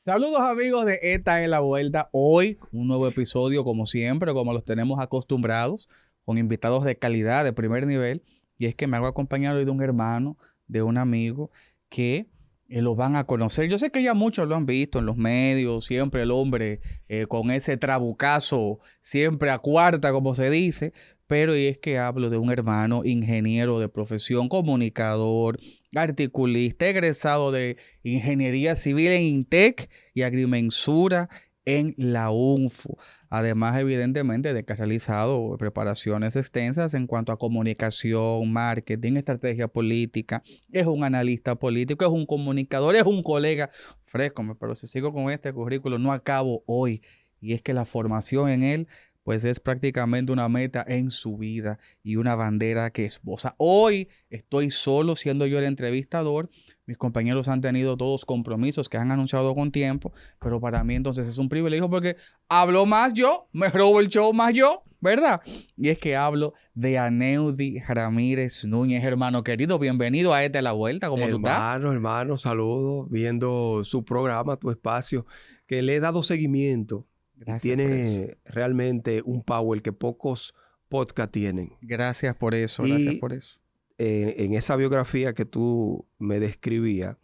Saludos amigos de Esta es la Vuelta. Hoy un nuevo episodio como siempre, como los tenemos acostumbrados, con invitados de calidad, de primer nivel. Y es que me hago acompañar hoy de un hermano, de un amigo que lo van a conocer. Yo sé que ya muchos lo han visto en los medios, siempre el hombre con ese trabucazo, siempre a cuarta como se dice. Pero y es que hablo de un hermano ingeniero de profesión, comunicador, articulista, egresado de Ingeniería Civil en INTEC y Agrimensura en la UNFU. Además, evidentemente, de que ha realizado preparaciones extensas en cuanto a comunicación, marketing, estrategia política. Es un analista político, es un comunicador, es un colega fresco. Pero si sigo con este currículo, no acabo hoy. Y es que la formación en él pues es prácticamente una meta en su vida y una bandera que esboza. Hoy estoy solo siendo yo el entrevistador. Mis compañeros han tenido todos compromisos que han anunciado con tiempo, pero para mí entonces es un privilegio porque hablo más yo, me robo el show más yo, ¿verdad? Y es que hablo de Aneudi Ramírez Núñez, hermano querido. Bienvenido a Esta es la Vuelta. ¿Cómo tú estás? Hermano, saludos. Viendo su programa, tu espacio, que le he dado seguimiento. Gracias. Tiene realmente un power que pocos podcasts tienen. Gracias por eso, y gracias por eso. En esa biografía que tú me describías,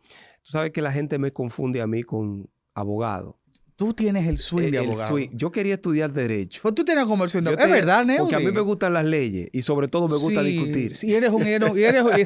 tú sabes que la gente me confunde a mí con abogado. Tú tienes el swing de abogado. Yo quería estudiar Derecho. Pues tú tienes conversión de abogado. Es verdad, Neudi. Porque a mí me gustan las leyes y sobre todo me gusta discutir. Sí, eres un héroe.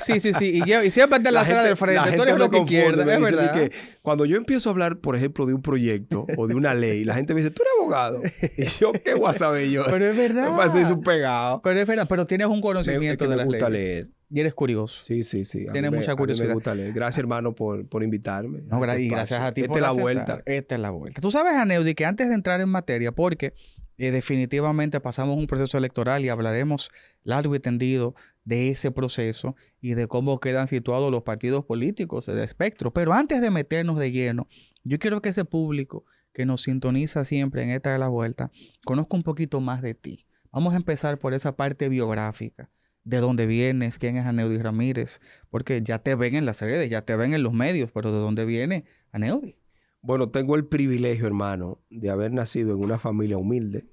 Sí. Y siempre estás en la sala del frente. Tú eres lo que quieres, es verdad. Que cuando yo empiezo a hablar, por ejemplo, de un proyecto o de una ley, la gente me dice, tú eres abogado. Y yo, ¿qué voy a saber yo? Pero es verdad. Me parece un pegado. Pero es verdad, pero tienes un conocimiento de las leyes. Me gusta leer. Y eres curioso. Sí. Tienes mucha curiosidad. A mí me gusta leer. Gracias, hermano, por invitarme. No, y gracias a ti por la vuelta. Esta es la vuelta. Tú sabes, Aneudi, que antes de entrar en materia, porque definitivamente pasamos un proceso electoral y hablaremos largo y tendido de ese proceso y de cómo quedan situados los partidos políticos del espectro. Pero antes de meternos de lleno, yo quiero que ese público que nos sintoniza siempre en Esta es la Vuelta conozca un poquito más de ti. Vamos a empezar por esa parte biográfica. ¿De dónde vienes? ¿Quién es Aneudi Ramírez? Porque ya te ven en las redes, ya te ven en los medios, pero ¿de dónde viene Aneudi? Bueno, tengo el privilegio, hermano, de haber nacido en una familia humilde.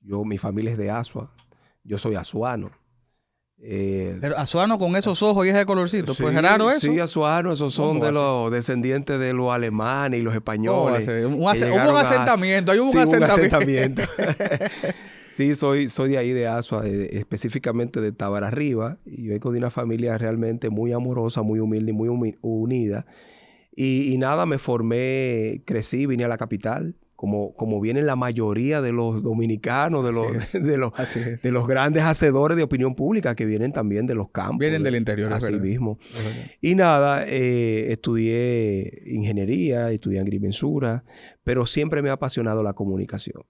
Mi familia es de Asua. Yo soy azuano. Pero azuano con esos ojos y ese colorcito. Sí, pues es raro eso. Sí, azuano. Esos son de los descendientes de los alemanes y los españoles. Hubo un asentamiento. Hay un asentamiento. Sí, soy de ahí, de Asua, específicamente de Tabararriba, y vengo de una familia realmente muy amorosa, muy humilde y muy unida. Y nada, me formé, crecí, vine a la capital, como vienen la mayoría de los dominicanos, de los grandes hacedores de opinión pública que vienen también de los campos. Vienen del interior, así mismo. Y nada, estudié ingeniería, estudié agrimensura, pero siempre me ha apasionado la comunicación.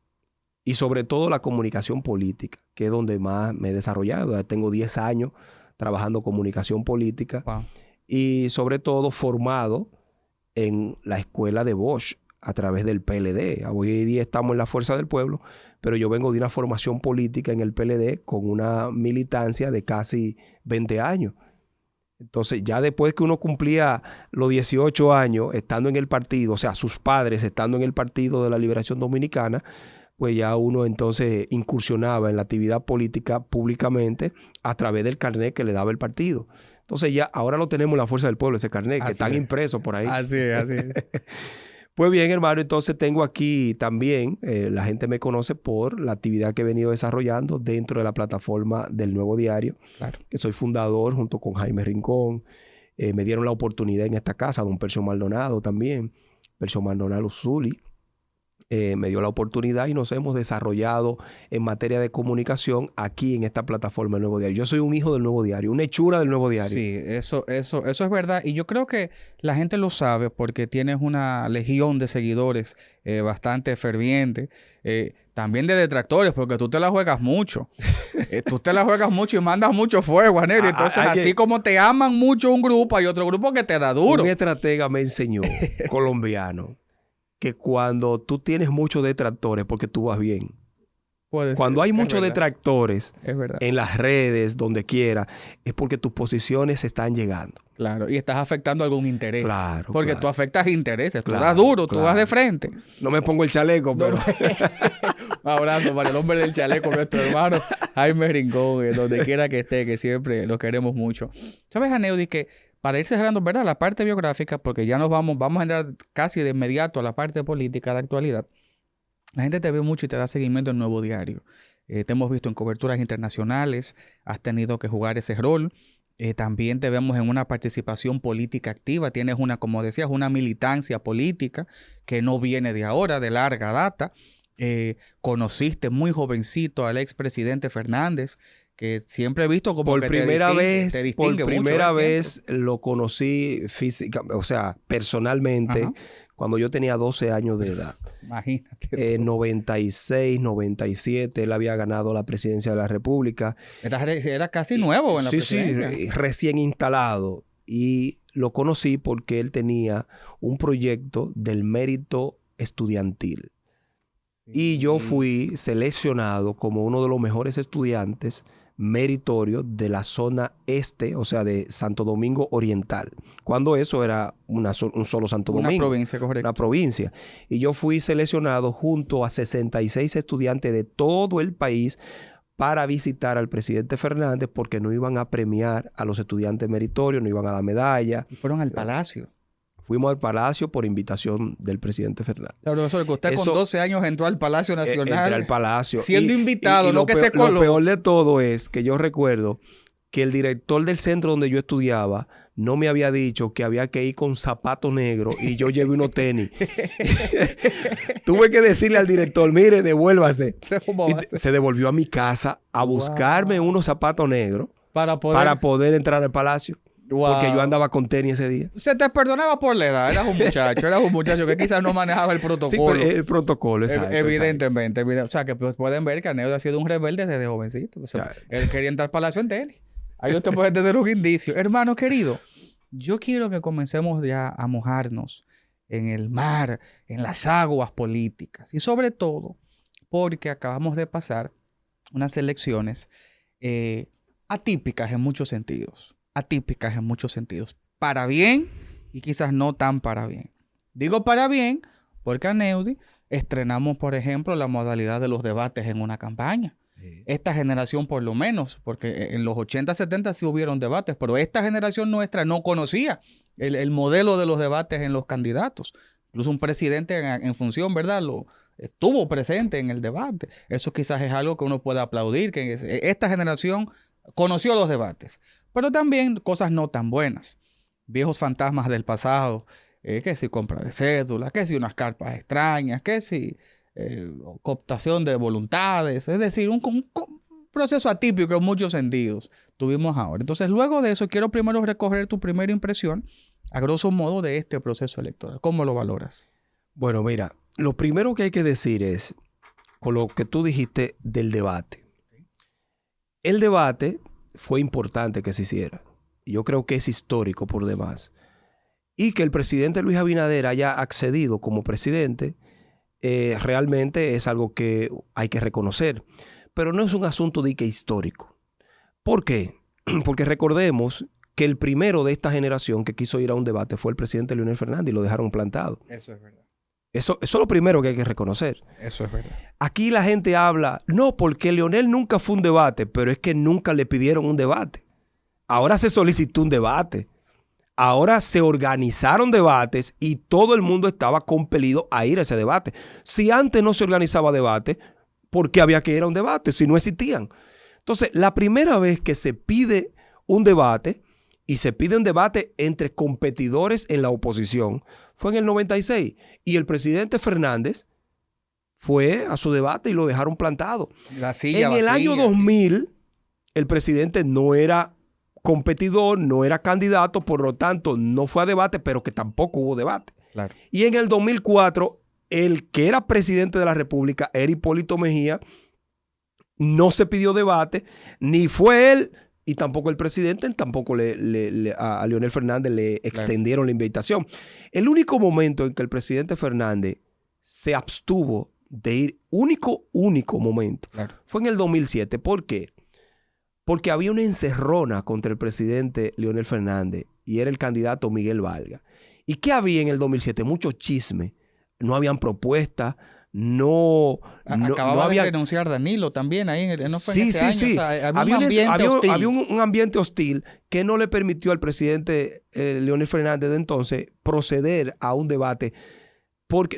Y sobre todo la comunicación política, que es donde más me he desarrollado. Ya tengo 10 años trabajando comunicación política. Wow. Y sobre todo formado en la escuela de Bosch a través del PLD. Hoy día estamos en la Fuerza del Pueblo, pero yo vengo de una formación política en el PLD con una militancia de casi 20 años. Entonces, ya después que uno cumplía los 18 años estando en el partido, o sea, sus padres estando en el Partido de la Liberación Dominicana, pues ya uno entonces incursionaba en la actividad política públicamente a través del carnet que le daba el partido. Entonces ya ahora lo tenemos en la Fuerza del Pueblo, ese carnet, que están impresos por ahí. Así es. Pues bien, hermano, entonces tengo aquí también, la gente me conoce por la actividad que he venido desarrollando dentro de la plataforma del Nuevo Diario, claro, que soy fundador junto con Jaime Rincón. Me dieron la oportunidad en esta casa, don Percio Maldonado también, Percio Maldonado Zuli. Me dio la oportunidad y nos hemos desarrollado en materia de comunicación aquí en esta plataforma del Nuevo Diario. Yo soy un hijo del Nuevo Diario, una hechura del Nuevo Diario. Sí, eso es verdad. Y yo creo que la gente lo sabe porque tienes una legión de seguidores bastante ferviente. También de detractores, porque tú te la juegas mucho. Tú te la juegas mucho y mandas mucho fuego, Aneudi. Entonces, así como te aman mucho un grupo, hay otro grupo que te da duro. Un estratega me enseñó, colombiano, que cuando tú tienes muchos detractores porque tú vas bien, Puede Cuando ser, hay es muchos verdad, detractores es verdad. en las redes, donde quiera, es porque tus posiciones están llegando. Claro, y estás afectando algún interés. Claro, Porque claro. tú afectas intereses, tú das Claro, duro, tú vas de claro. frente. No me pongo el chaleco, No, pero... un abrazo para el hombre del chaleco, nuestro hermano Jaime Rincón, donde quiera que esté, que siempre lo queremos mucho. ¿Sabes, Aneudi, que para ir cerrando, ¿verdad? La parte biográfica, porque ya vamos a entrar casi de inmediato a la parte política de actualidad. La gente te ve mucho y te da seguimiento en Nuevo Diario. Te hemos visto en coberturas internacionales, has tenido que jugar ese rol. También te vemos en una participación política activa. Tienes una, como decías, una militancia política que no viene de ahora, de larga data. Conociste muy jovencito al expresidente Fernández, que siempre he visto como Por que primera vez, te por distingue mucho, primera ¿verdad? vez lo conocí física, o sea, personalmente, Ajá. cuando yo tenía 12 años de edad. Imagínate. En 96, 97, él había ganado la presidencia de la República. Era casi nuevo en la presidencia. Sí, recién instalado. Y lo conocí porque él tenía un proyecto del mérito estudiantil. Y yo fui seleccionado como uno de los mejores estudiantes meritorios de la zona este, o sea, de Santo Domingo Oriental. Cuando eso era un solo Santo Domingo. Una provincia, correcto. Una provincia. Y yo fui seleccionado junto a 66 estudiantes de todo el país para visitar al presidente Fernández, porque no iban a premiar a los estudiantes meritorios, no iban a dar medalla. Y fueron al Palacio. Fuimos al Palacio por invitación del presidente Fernández. Claro, profesor, que usted con 12 años entró al Palacio Nacional. Entré al Palacio. Siendo invitado, no que se coló. Lo peor de todo es que yo recuerdo que el director del centro donde yo estudiaba no me había dicho que había que ir con zapato negro y yo llevé unos tenis. Tuve que decirle al director, mire, devuélvase. Y se devolvió a mi casa a buscarme unos zapatos negros para poder entrar al Palacio. Wow. Porque yo andaba con tenis ese día. Se te perdonaba por la edad. Eras un muchacho que quizás no manejaba el protocolo. Sí, pero el protocolo, exacto. Evidentemente. O sea, que pueden ver que Aneudi ha sido un rebelde desde jovencito. O sea, él quería entrar al Palacio en tenis. Ahí usted puede tener un indicio. Hermano querido, yo quiero que comencemos ya a mojarnos en el mar, en las aguas políticas. Y sobre todo, porque acabamos de pasar unas elecciones atípicas en muchos sentidos. Para bien y quizás no tan para bien. Digo para bien porque Aneudi estrenamos, por ejemplo, la modalidad de los debates en una campaña. Sí. Esta generación por lo menos, porque en los 80, 70 sí hubieron debates, pero esta generación nuestra no conocía el modelo de los debates en los candidatos. Incluso un presidente en función, ¿verdad? Estuvo presente en el debate. Eso quizás es algo que uno puede aplaudir, que esta generación conoció los debates. Pero también cosas no tan buenas. Viejos fantasmas del pasado. Que si compra de cédula, que si unas carpas extrañas, que si cooptación de voluntades. Es decir, un proceso atípico en muchos sentidos tuvimos ahora. Entonces, luego de eso, quiero primero recoger tu primera impresión, a grosso modo, de este proceso electoral. ¿Cómo lo valoras? Bueno, mira, lo primero que hay que decir es, con lo que tú dijiste del debate. El debate fue importante que se hiciera. Yo creo que es histórico por demás. Y que el presidente Luis Abinader haya accedido como presidente, realmente es algo que hay que reconocer. Pero no es un asunto de que histórico. ¿Por qué? Porque recordemos que el primero de esta generación que quiso ir a un debate fue el presidente Leonel Fernández y lo dejaron plantado. Eso es verdad. Eso es lo primero que hay que reconocer. Eso es verdad. Aquí la gente habla, no, porque Leonel nunca fue un debate, pero es que nunca le pidieron un debate. Ahora se solicitó un debate. Ahora se organizaron debates y todo el mundo estaba compelido a ir a ese debate. Si antes no se organizaba debate, ¿por qué había que ir a un debate si no existían? Entonces, la primera vez que se pide un debate, y se pide un debate entre competidores en la oposición, fue en el 96. Y el presidente Fernández fue a su debate y lo dejaron plantado. La silla en el año 2000, el presidente no era competidor, no era candidato, por lo tanto, no fue a debate, pero que tampoco hubo debate. Claro. Y en el 2004, el que era presidente de la República, era Hipólito Mejía, no se pidió debate, ni fue él, y tampoco el presidente, tampoco a Leonel Fernández le extendieron la invitación. El único momento en que el presidente Fernández se abstuvo de ir, único momento, fue en el 2007. ¿Por qué? Porque había una encerrona contra el presidente Leonel Fernández y era el candidato Miguel Valga. ¿Y qué había en el 2007? Mucho chisme. No habían propuestas, Acababa de renunciar Danilo también ahí, no fue en ese año. Sí. O sea, había un ambiente hostil. Había un ambiente hostil que no le permitió al presidente Leonel Fernández de entonces proceder a un debate.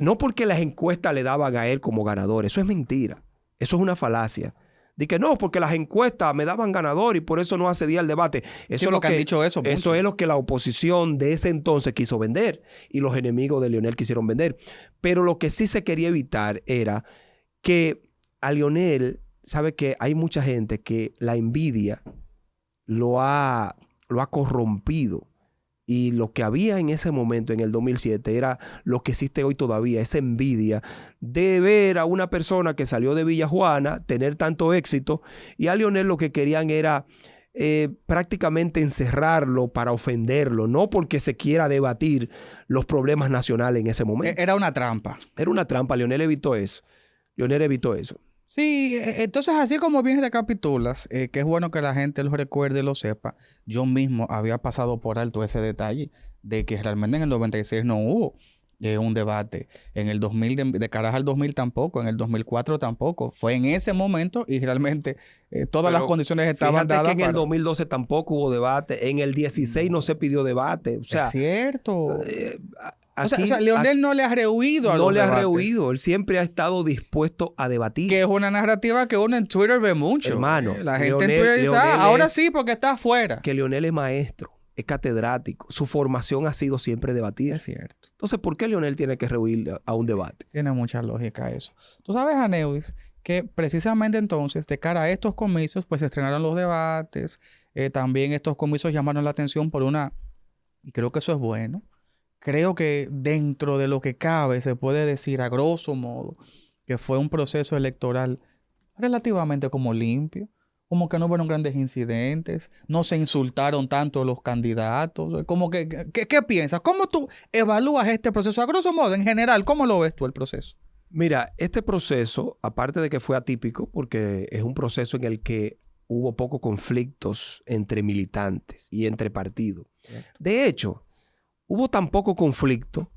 No porque las encuestas le daban a él como ganador. Eso es mentira. Eso es una falacia. De que no, porque las encuestas me daban ganador y por eso no accedía al debate. Eso es lo que han dicho eso es lo que la oposición de ese entonces quiso vender y los enemigos de Leonel quisieron vender. Pero lo que sí se quería evitar era que a Leonel, sabe que hay mucha gente que la envidia lo ha corrompido. Y lo que había en ese momento, en el 2007, era lo que existe hoy todavía, esa envidia de ver a una persona que salió de Villa Juana tener tanto éxito, y a Leonel lo que querían era prácticamente encerrarlo para ofenderlo, no porque se quiera debatir los problemas nacionales en ese momento. Era una trampa. Era una trampa. Leonel evitó eso. Sí, entonces así como bien recapitulas, que es bueno que la gente lo recuerde y lo sepa, yo mismo había pasado por alto ese detalle de que realmente en el 96 no hubo un debate, en el 2000, de cara al 2000 tampoco, en el 2004 tampoco, fue en ese momento y realmente todas las condiciones estaban dadas. Que en el 2012 tampoco hubo debate, en el 16 no se pidió debate, o sea... Es cierto. Aquí, o sea, Leonel no le ha rehuido a los debates. No le ha rehuido. Él siempre ha estado dispuesto a debatir. Que es una narrativa que uno en Twitter ve mucho. Hermano. La gente en Twitter dice, ahora sí porque está afuera. Que Leonel es maestro, es catedrático. Su formación ha sido siempre debatir. Es cierto. Entonces, ¿por qué Leonel tiene que rehuir a un debate? Tiene mucha lógica eso. Tú sabes, Aneudis, que precisamente entonces, de cara a estos comicios, pues se estrenaron los debates. También estos comicios llamaron la atención por y creo que eso es bueno. Creo que dentro de lo que cabe se puede decir a grosso modo que fue un proceso electoral relativamente como limpio, como que no hubo grandes incidentes, no se insultaron tanto los candidatos, como ¿qué piensas? ¿Cómo tú evalúas este proceso? A grosso modo, en general, ¿cómo lo ves tú el proceso? Mira, este proceso, aparte de que fue atípico, porque es un proceso en el que hubo pocos conflictos entre militantes y entre partidos. De hecho, hubo tan poco conflicto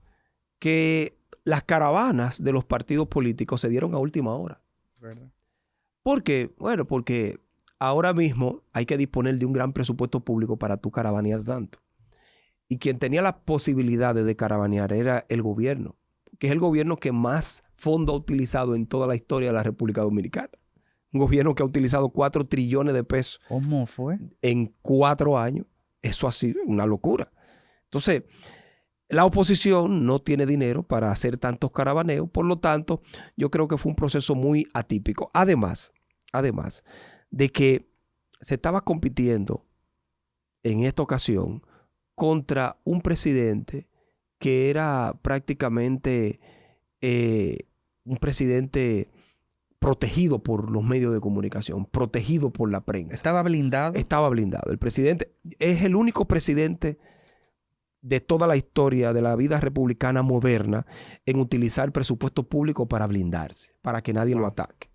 que las caravanas de los partidos políticos se dieron a última hora. ¿Verdad? ¿Por qué? Bueno, porque ahora mismo hay que disponer de un gran presupuesto público para tú caravanear tanto. Y quien tenía las posibilidades de caravanear era el gobierno, que es el gobierno que más fondo ha utilizado en toda la historia de la República Dominicana. Un gobierno que ha utilizado 4 trillones de pesos. ¿Cómo fue? En 4 años. Eso ha sido una locura. Entonces, la oposición no tiene dinero para hacer tantos caravaneos, por lo tanto, yo creo que fue un proceso muy atípico. Además de que se estaba compitiendo en esta ocasión contra un presidente que era prácticamente un presidente protegido por los medios de comunicación, protegido por la prensa. ¿Estaba blindado? Estaba blindado. El presidente es el único presidente de toda la historia de la vida republicana moderna en utilizar presupuesto público para blindarse, para que nadie lo ataque.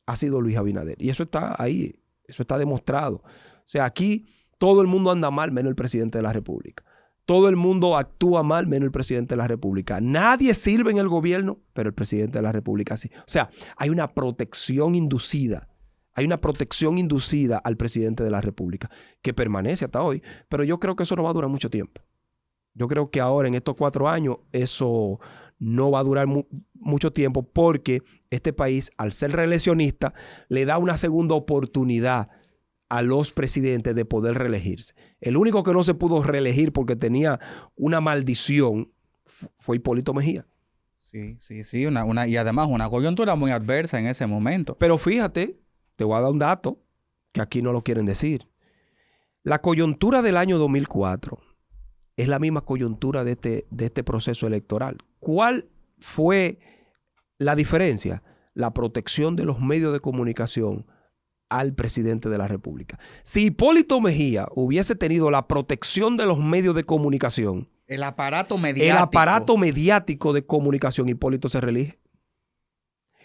Ha sido Luis Abinader. Y eso está ahí, eso está demostrado. O sea, aquí todo el mundo anda mal, menos el presidente de la República. Todo el mundo actúa mal, menos el presidente de la República. Nadie sirve en el gobierno, pero el presidente de la República sí. O sea, hay una protección inducida. Hay una protección inducida al presidente de la República que permanece hasta hoy. Pero yo creo que eso no va a durar mucho tiempo. Yo creo que ahora, en estos 4 años, eso no va a durar mucho tiempo porque este país, al ser reeleccionista, le da una segunda oportunidad a los presidentes de poder reelegirse. El único que no se pudo reelegir porque tenía una maldición fue Hipólito Mejía. Sí. Y además una coyuntura muy adversa en ese momento. Pero fíjate, te voy a dar un dato que aquí no lo quieren decir. La coyuntura del año 2004 es la misma coyuntura de este proceso electoral. ¿Cuál fue la diferencia? La protección de los medios de comunicación al presidente de la República. Si Hipólito Mejía hubiese tenido la protección de los medios de comunicación, el aparato mediático de comunicación, Hipólito se reelige.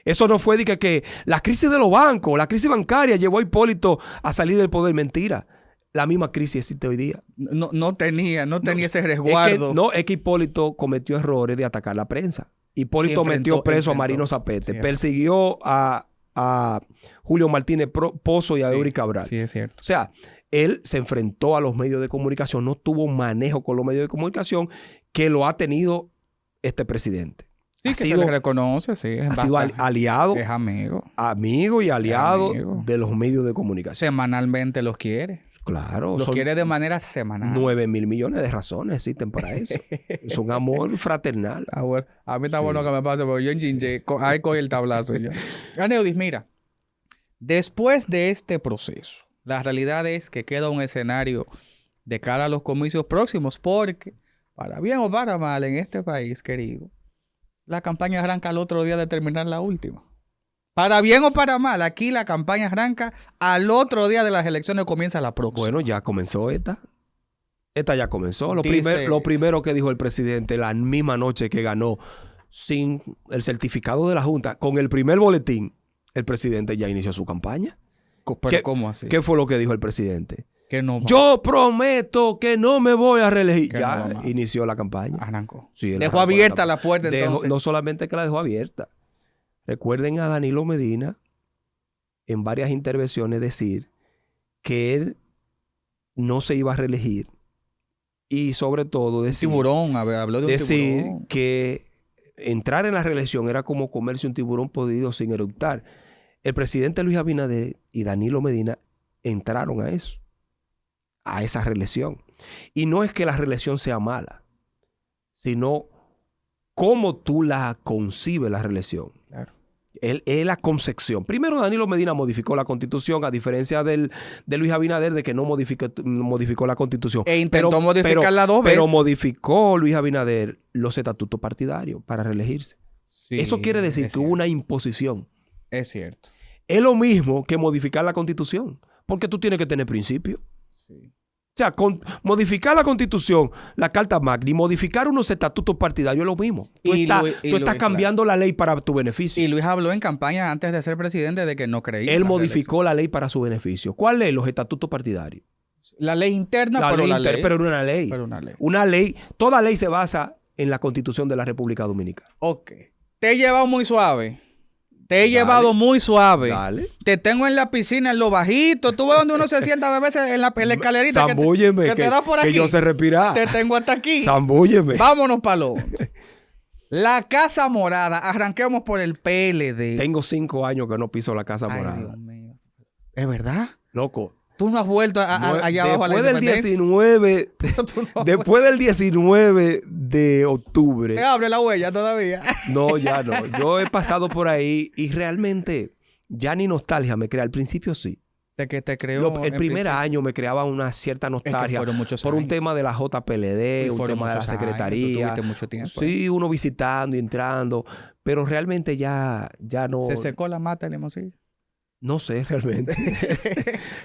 Eso no fue de que la crisis de los bancos, la crisis bancaria llevó a Hipólito a salir del poder. Mentira. La misma crisis existe hoy día. No tenía ese resguardo. Es que Hipólito cometió errores de atacar la prensa. Hipólito metió preso a Marino Zapete, persiguió a Julio Martínez Pozo y a Eury Cabral. Sí, es cierto. O sea, él se enfrentó a los medios de comunicación, no tuvo un manejo con los medios de comunicación que lo ha tenido este presidente. Sí, que se le reconoce, sí. Ha sido aliado. Es amigo. Amigo y aliado de los medios de comunicación. Semanalmente los quiere. Claro. Los quiere de manera semanal. 9,000 millones de razones existen para eso. Es un amor fraternal. Bueno. A mí está bueno que me pase, porque yo en Chinche, ahí cogí el tablazo. Aneudis, mira. Después de este proceso, la realidad es que queda un escenario de cara a los comicios próximos, porque, para bien o para mal, en este país, querido, la campaña arranca al otro día de terminar la última. Para bien o para mal, aquí la campaña arranca al otro día de las elecciones, comienza la próxima. Bueno, ya comenzó esta. Esta ya comenzó. Lo primero que dijo el presidente la misma noche que ganó, sin el certificado de la Junta, con el primer boletín, el presidente ya inició su campaña. ¿Pero cómo así? ¿Qué fue lo que dijo el presidente? Que no va. Yo prometo que no me voy a reelegir. Que Ya no inició la campaña. Arrancó. Sí, dejó abierta la puerta entonces. No solamente que la dejó abierta. Recuerden a Danilo Medina en varias intervenciones decir que él no se iba a reelegir. Y sobre todo decir... Tiburón, habló de un tiburón. Que entrar en la reelección era como comerse un tiburón podrido sin eructar. El presidente Luis Abinader y Danilo Medina entraron a eso. A esa reelección. Y no es que la reelección sea mala, sino cómo tú la concibes la reelección. Claro. Es la concepción. Primero, Danilo Medina modificó la Constitución, a diferencia de Luis Abinader, de que no modificó la Constitución. E intentó modificarla 2 veces. Pero modificó Luis Abinader los estatutos partidarios para reelegirse. Sí, eso quiere decir que hubo una imposición. Es cierto. Es lo mismo que modificar la Constitución, porque tú tienes que tener principios. Sí. O sea, modificar la Constitución, la Carta Magna, y modificar unos estatutos partidarios es lo mismo. Tú estás cambiando la ley para tu beneficio. Y Luis habló en campaña antes de ser presidente de que no creía. Él modificó la ley para su beneficio. ¿Cuál ley? Los estatutos partidarios. La ley interna, pero una ley. Una ley. Toda ley se basa en la Constitución de la República Dominicana. Ok. Te he llevado muy suave. Llevado muy suave. Dale. Te tengo en la piscina, en lo bajito. Tú ves donde uno se sienta a veces en la escalerita. Zambúlleme, que te da por aquí. Que yo sé respirar. Te tengo hasta aquí. Zambúlleme. Vámonos para lo hondo. La Casa Morada. Arranquemos por el PLD. Tengo 5 años que no piso la Casa Morada. Dios mío. ¿Es verdad? Loco. Tú no has vuelto allá abajo a la Independencia. Después del 19 de octubre. ¿Te abre la huella todavía? No, ya no. Yo he pasado por ahí y realmente ya ni nostalgia me crea. Al principio sí. De que te creó. El primer año me creaba una cierta nostalgia por un tema de la JPLD, un tema de la secretaría. Tuviste mucho tiempo. Sí, uno visitando y entrando. Pero realmente ya no. ¿Se secó la mata de Limoncillo? No sé realmente.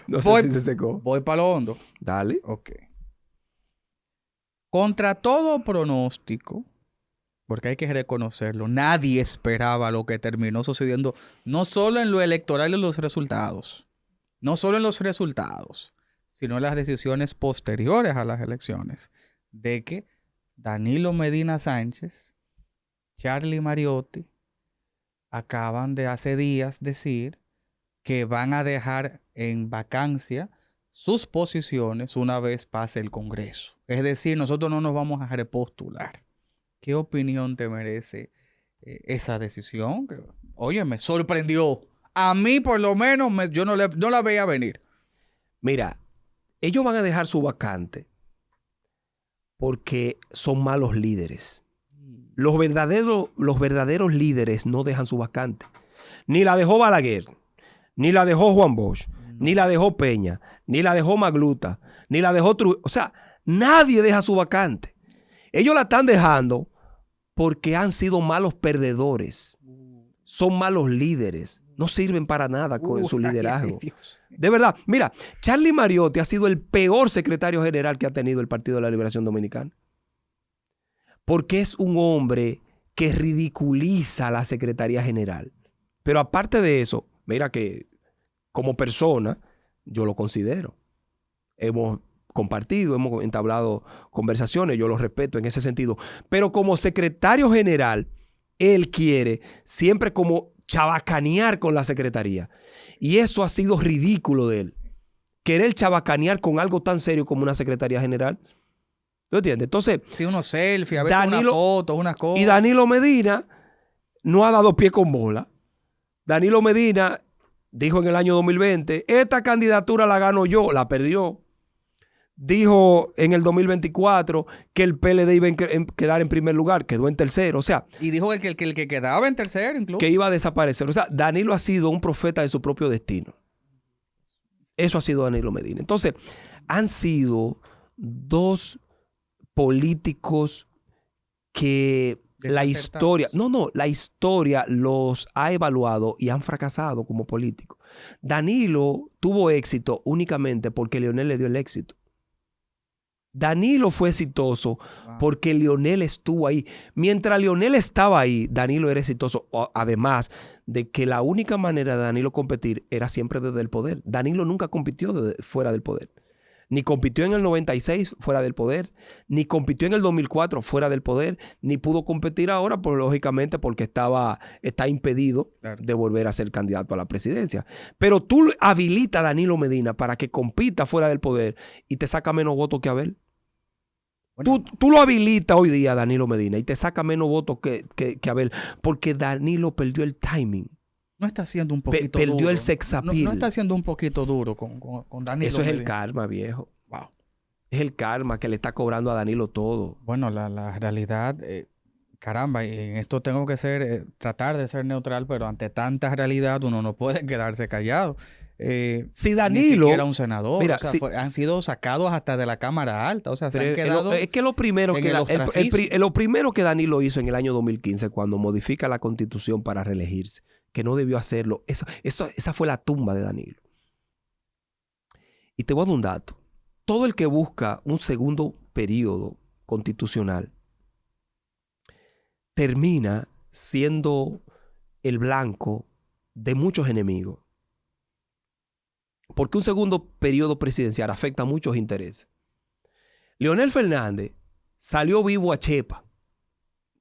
No sé si se secó. Voy para lo hondo. Dale. Ok. Contra todo pronóstico, porque hay que reconocerlo, nadie esperaba lo que terminó sucediendo, no solo en lo electoral y los resultados, no solo en los resultados, sino en las decisiones posteriores a las elecciones, de que Danilo Medina Sánchez, Charlie Mariotti, acaban de hace días decir que van a dejar en vacancia sus posiciones una vez pase el Congreso. Es decir, nosotros no nos vamos a repostular. ¿Qué opinión te merece esa decisión? Oye, me sorprendió. A mí, por lo menos, yo no la veía venir. Mira, ellos van a dejar su vacante porque son malos líderes. Los verdaderos líderes no dejan su vacante. Ni la dejó Balaguer, ni la dejó Juan Bosch, ni la dejó Peña, ni la dejó Magluta, ni la dejó Trujillo. O sea, nadie deja su vacante. Ellos la están dejando porque han sido malos perdedores. Son malos líderes. No sirven para nada con su liderazgo. De verdad. Mira, Charlie Mariotti ha sido el peor secretario general que ha tenido el Partido de la Liberación Dominicana. Porque es un hombre que ridiculiza a la Secretaría General. Pero aparte de eso, mira que como persona, yo lo considero. Hemos compartido, hemos entablado conversaciones, yo lo respeto en ese sentido. Pero como secretario general, él quiere siempre como chabacanear con la secretaría. Y eso ha sido ridículo de él. Querer chabacanear con algo tan serio como una secretaría general. ¿Tú entiendes? Entonces, sí, unos selfies, a veces unas fotos, unas cosas. Y Danilo Medina no ha dado pie con bola. Danilo Medina dijo en el año 2020, esta candidatura la gano yo, la perdió. Dijo en el 2024 que el PLD iba a quedar en primer lugar, quedó en tercero, o sea. Y dijo que el que quedaba en tercero incluso. Que iba a desaparecer. O sea, Danilo ha sido un profeta de su propio destino. Eso ha sido Danilo Medina. Entonces, han sido dos políticos que la historia los ha evaluado y han fracasado como políticos. Danilo tuvo éxito únicamente porque Leonel le dio el éxito. Danilo fue exitoso porque Leonel estuvo ahí. Mientras Leonel estaba ahí, Danilo era exitoso. Además de que la única manera de Danilo competir era siempre desde el poder. Danilo nunca compitió fuera del poder. Ni compitió en el 96 fuera del poder, ni compitió en el 2004 fuera del poder, ni pudo competir ahora, lógicamente, porque está impedido de volver a ser candidato a la presidencia. Pero tú habilitas a Danilo Medina para que compita fuera del poder y te saca menos votos que Abel. Bueno. Tú lo habilitas hoy día, Danilo Medina, y te saca menos votos que Abel, porque Danilo perdió el timing. No está siendo un poquito duro. Perdió el sex appeal. No está siendo un poquito duro con Danilo. Eso es el karma, viejo. Wow. Es el karma que le está cobrando a Danilo todo. Bueno, la realidad, caramba, y en esto tengo que tratar de ser neutral, pero ante tanta realidad uno no puede quedarse callado. Si Danilo... Ni siquiera un senador. Mira, o sea, han sido sacados hasta de la Cámara Alta. O sea, se han quedado es que lo primero que Danilo hizo en el año 2015, cuando modifica la Constitución para reelegirse, que no debió hacerlo, esa fue la tumba de Danilo. Y te voy a dar un dato. Todo el que busca un segundo periodo constitucional termina siendo el blanco de muchos enemigos. Porque un segundo periodo presidencial afecta a muchos intereses. Leonel Fernández salió vivo a Chepa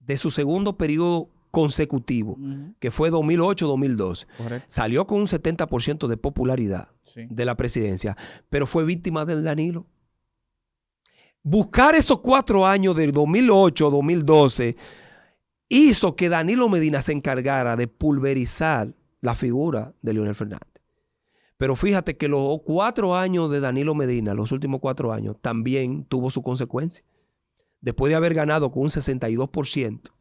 de su segundo periodo consecutivo, que fue 2008-2012. Salió con un 70% de popularidad de la presidencia, pero fue víctima del Danilo. Buscar esos 4 años del 2008-2012 hizo que Danilo Medina se encargara de pulverizar la figura de Leonel Fernández. Pero fíjate que los 4 años de Danilo Medina, los últimos 4 años, también tuvo su consecuencia. Después de haber ganado con un 62%,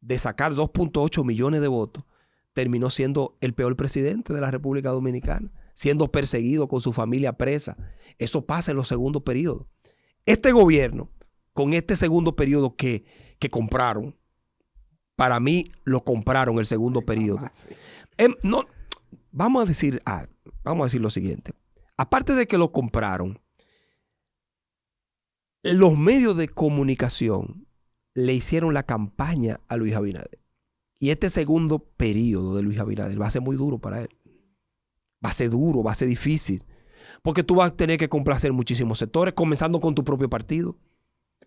de sacar 2.8 millones de votos, terminó siendo el peor presidente de la República Dominicana, siendo perseguido con su familia presa. Eso pasa en los segundos periodos. Este gobierno, con este segundo periodo que compraron, para mí lo compraron el segundo periodo. No, vamos a decir lo siguiente. Aparte de que lo compraron, los medios de comunicación le hicieron la campaña a Luis Abinader. Y este segundo periodo de Luis Abinader va a ser muy duro para él. Va a ser duro, va a ser difícil. Porque tú vas a tener que complacer muchísimos sectores, comenzando con tu propio partido.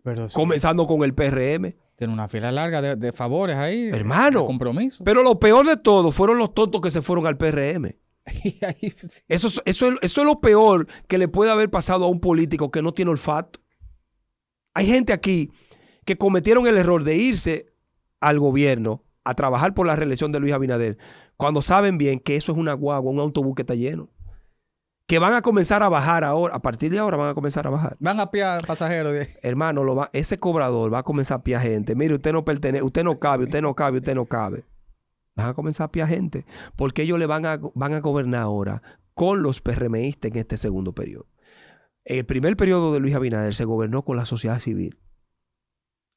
Pero sí, comenzando con el PRM. Tiene una fila larga de favores ahí. Hermano. De compromiso. Pero lo peor de todo fueron los tontos que se fueron al PRM. Sí. Eso es lo peor que le puede haber pasado a un político que no tiene olfato. Hay gente aquí que cometieron el error de irse al gobierno a trabajar por la reelección de Luis Abinader, cuando saben bien que eso es una guagua, un autobús que está lleno. Que van a comenzar a bajar ahora, a partir de ahora van a comenzar a bajar. Van a piar pasajeros. Hermano, ese cobrador va a comenzar a piar gente. Mire, usted no pertenece, usted no cabe. Van a comenzar a piar gente. Porque ellos van a gobernar ahora con los PRMistas en este segundo periodo. El primer periodo de Luis Abinader se gobernó con la sociedad civil.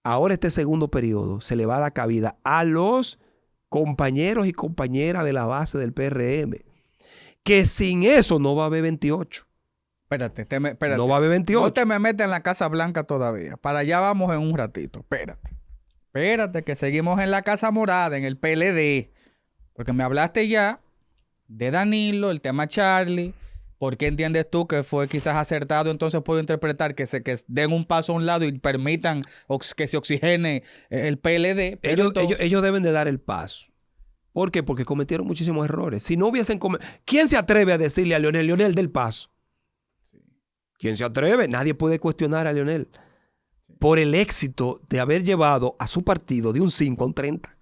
Ahora este segundo periodo se le va a dar cabida a los compañeros y compañeras de la base del PRM. Que sin eso no va a haber 28. Espérate. No va a haber 28. No te me metes en la Casa Blanca todavía. Para allá vamos en un ratito. Espérate, que seguimos en la Casa Morada, en el PLD. Porque me hablaste ya de Danilo, el tema Charlie. ¿Por qué entiendes tú que fue quizás acertado? Entonces puedo interpretar que den un paso a un lado y permitan que se oxigene el PLD. Pero ellos deben de dar el paso. ¿Por qué? Porque cometieron muchísimos errores. Si no hubiesen ¿quién se atreve a decirle a Leonel del paso? Sí. ¿Quién se atreve? Nadie puede cuestionar a Leonel por el éxito de haber llevado a su partido de un 5 a un 30.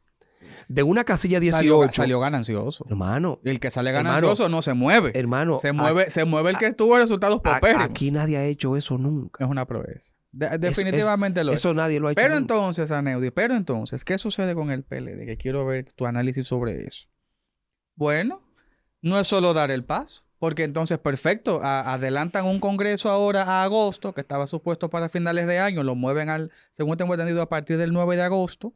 De una casilla 18. Salió ganancioso. Hermano. El que sale ganancioso no se mueve. Hermano. Se mueve el que tuvo resultados paupérrimos. Aquí nadie ha hecho eso nunca. Es una proeza. Definitivamente lo es. Eso nadie lo ha hecho Pero nunca. entonces, Aneudi, ¿qué sucede con el PLD? Que quiero ver tu análisis sobre eso. Bueno, no es solo dar el paso. Porque entonces, perfecto, adelantan un congreso ahora a agosto, que estaba supuesto para finales de año, lo mueven según tengo entendido, a partir del 9 de agosto.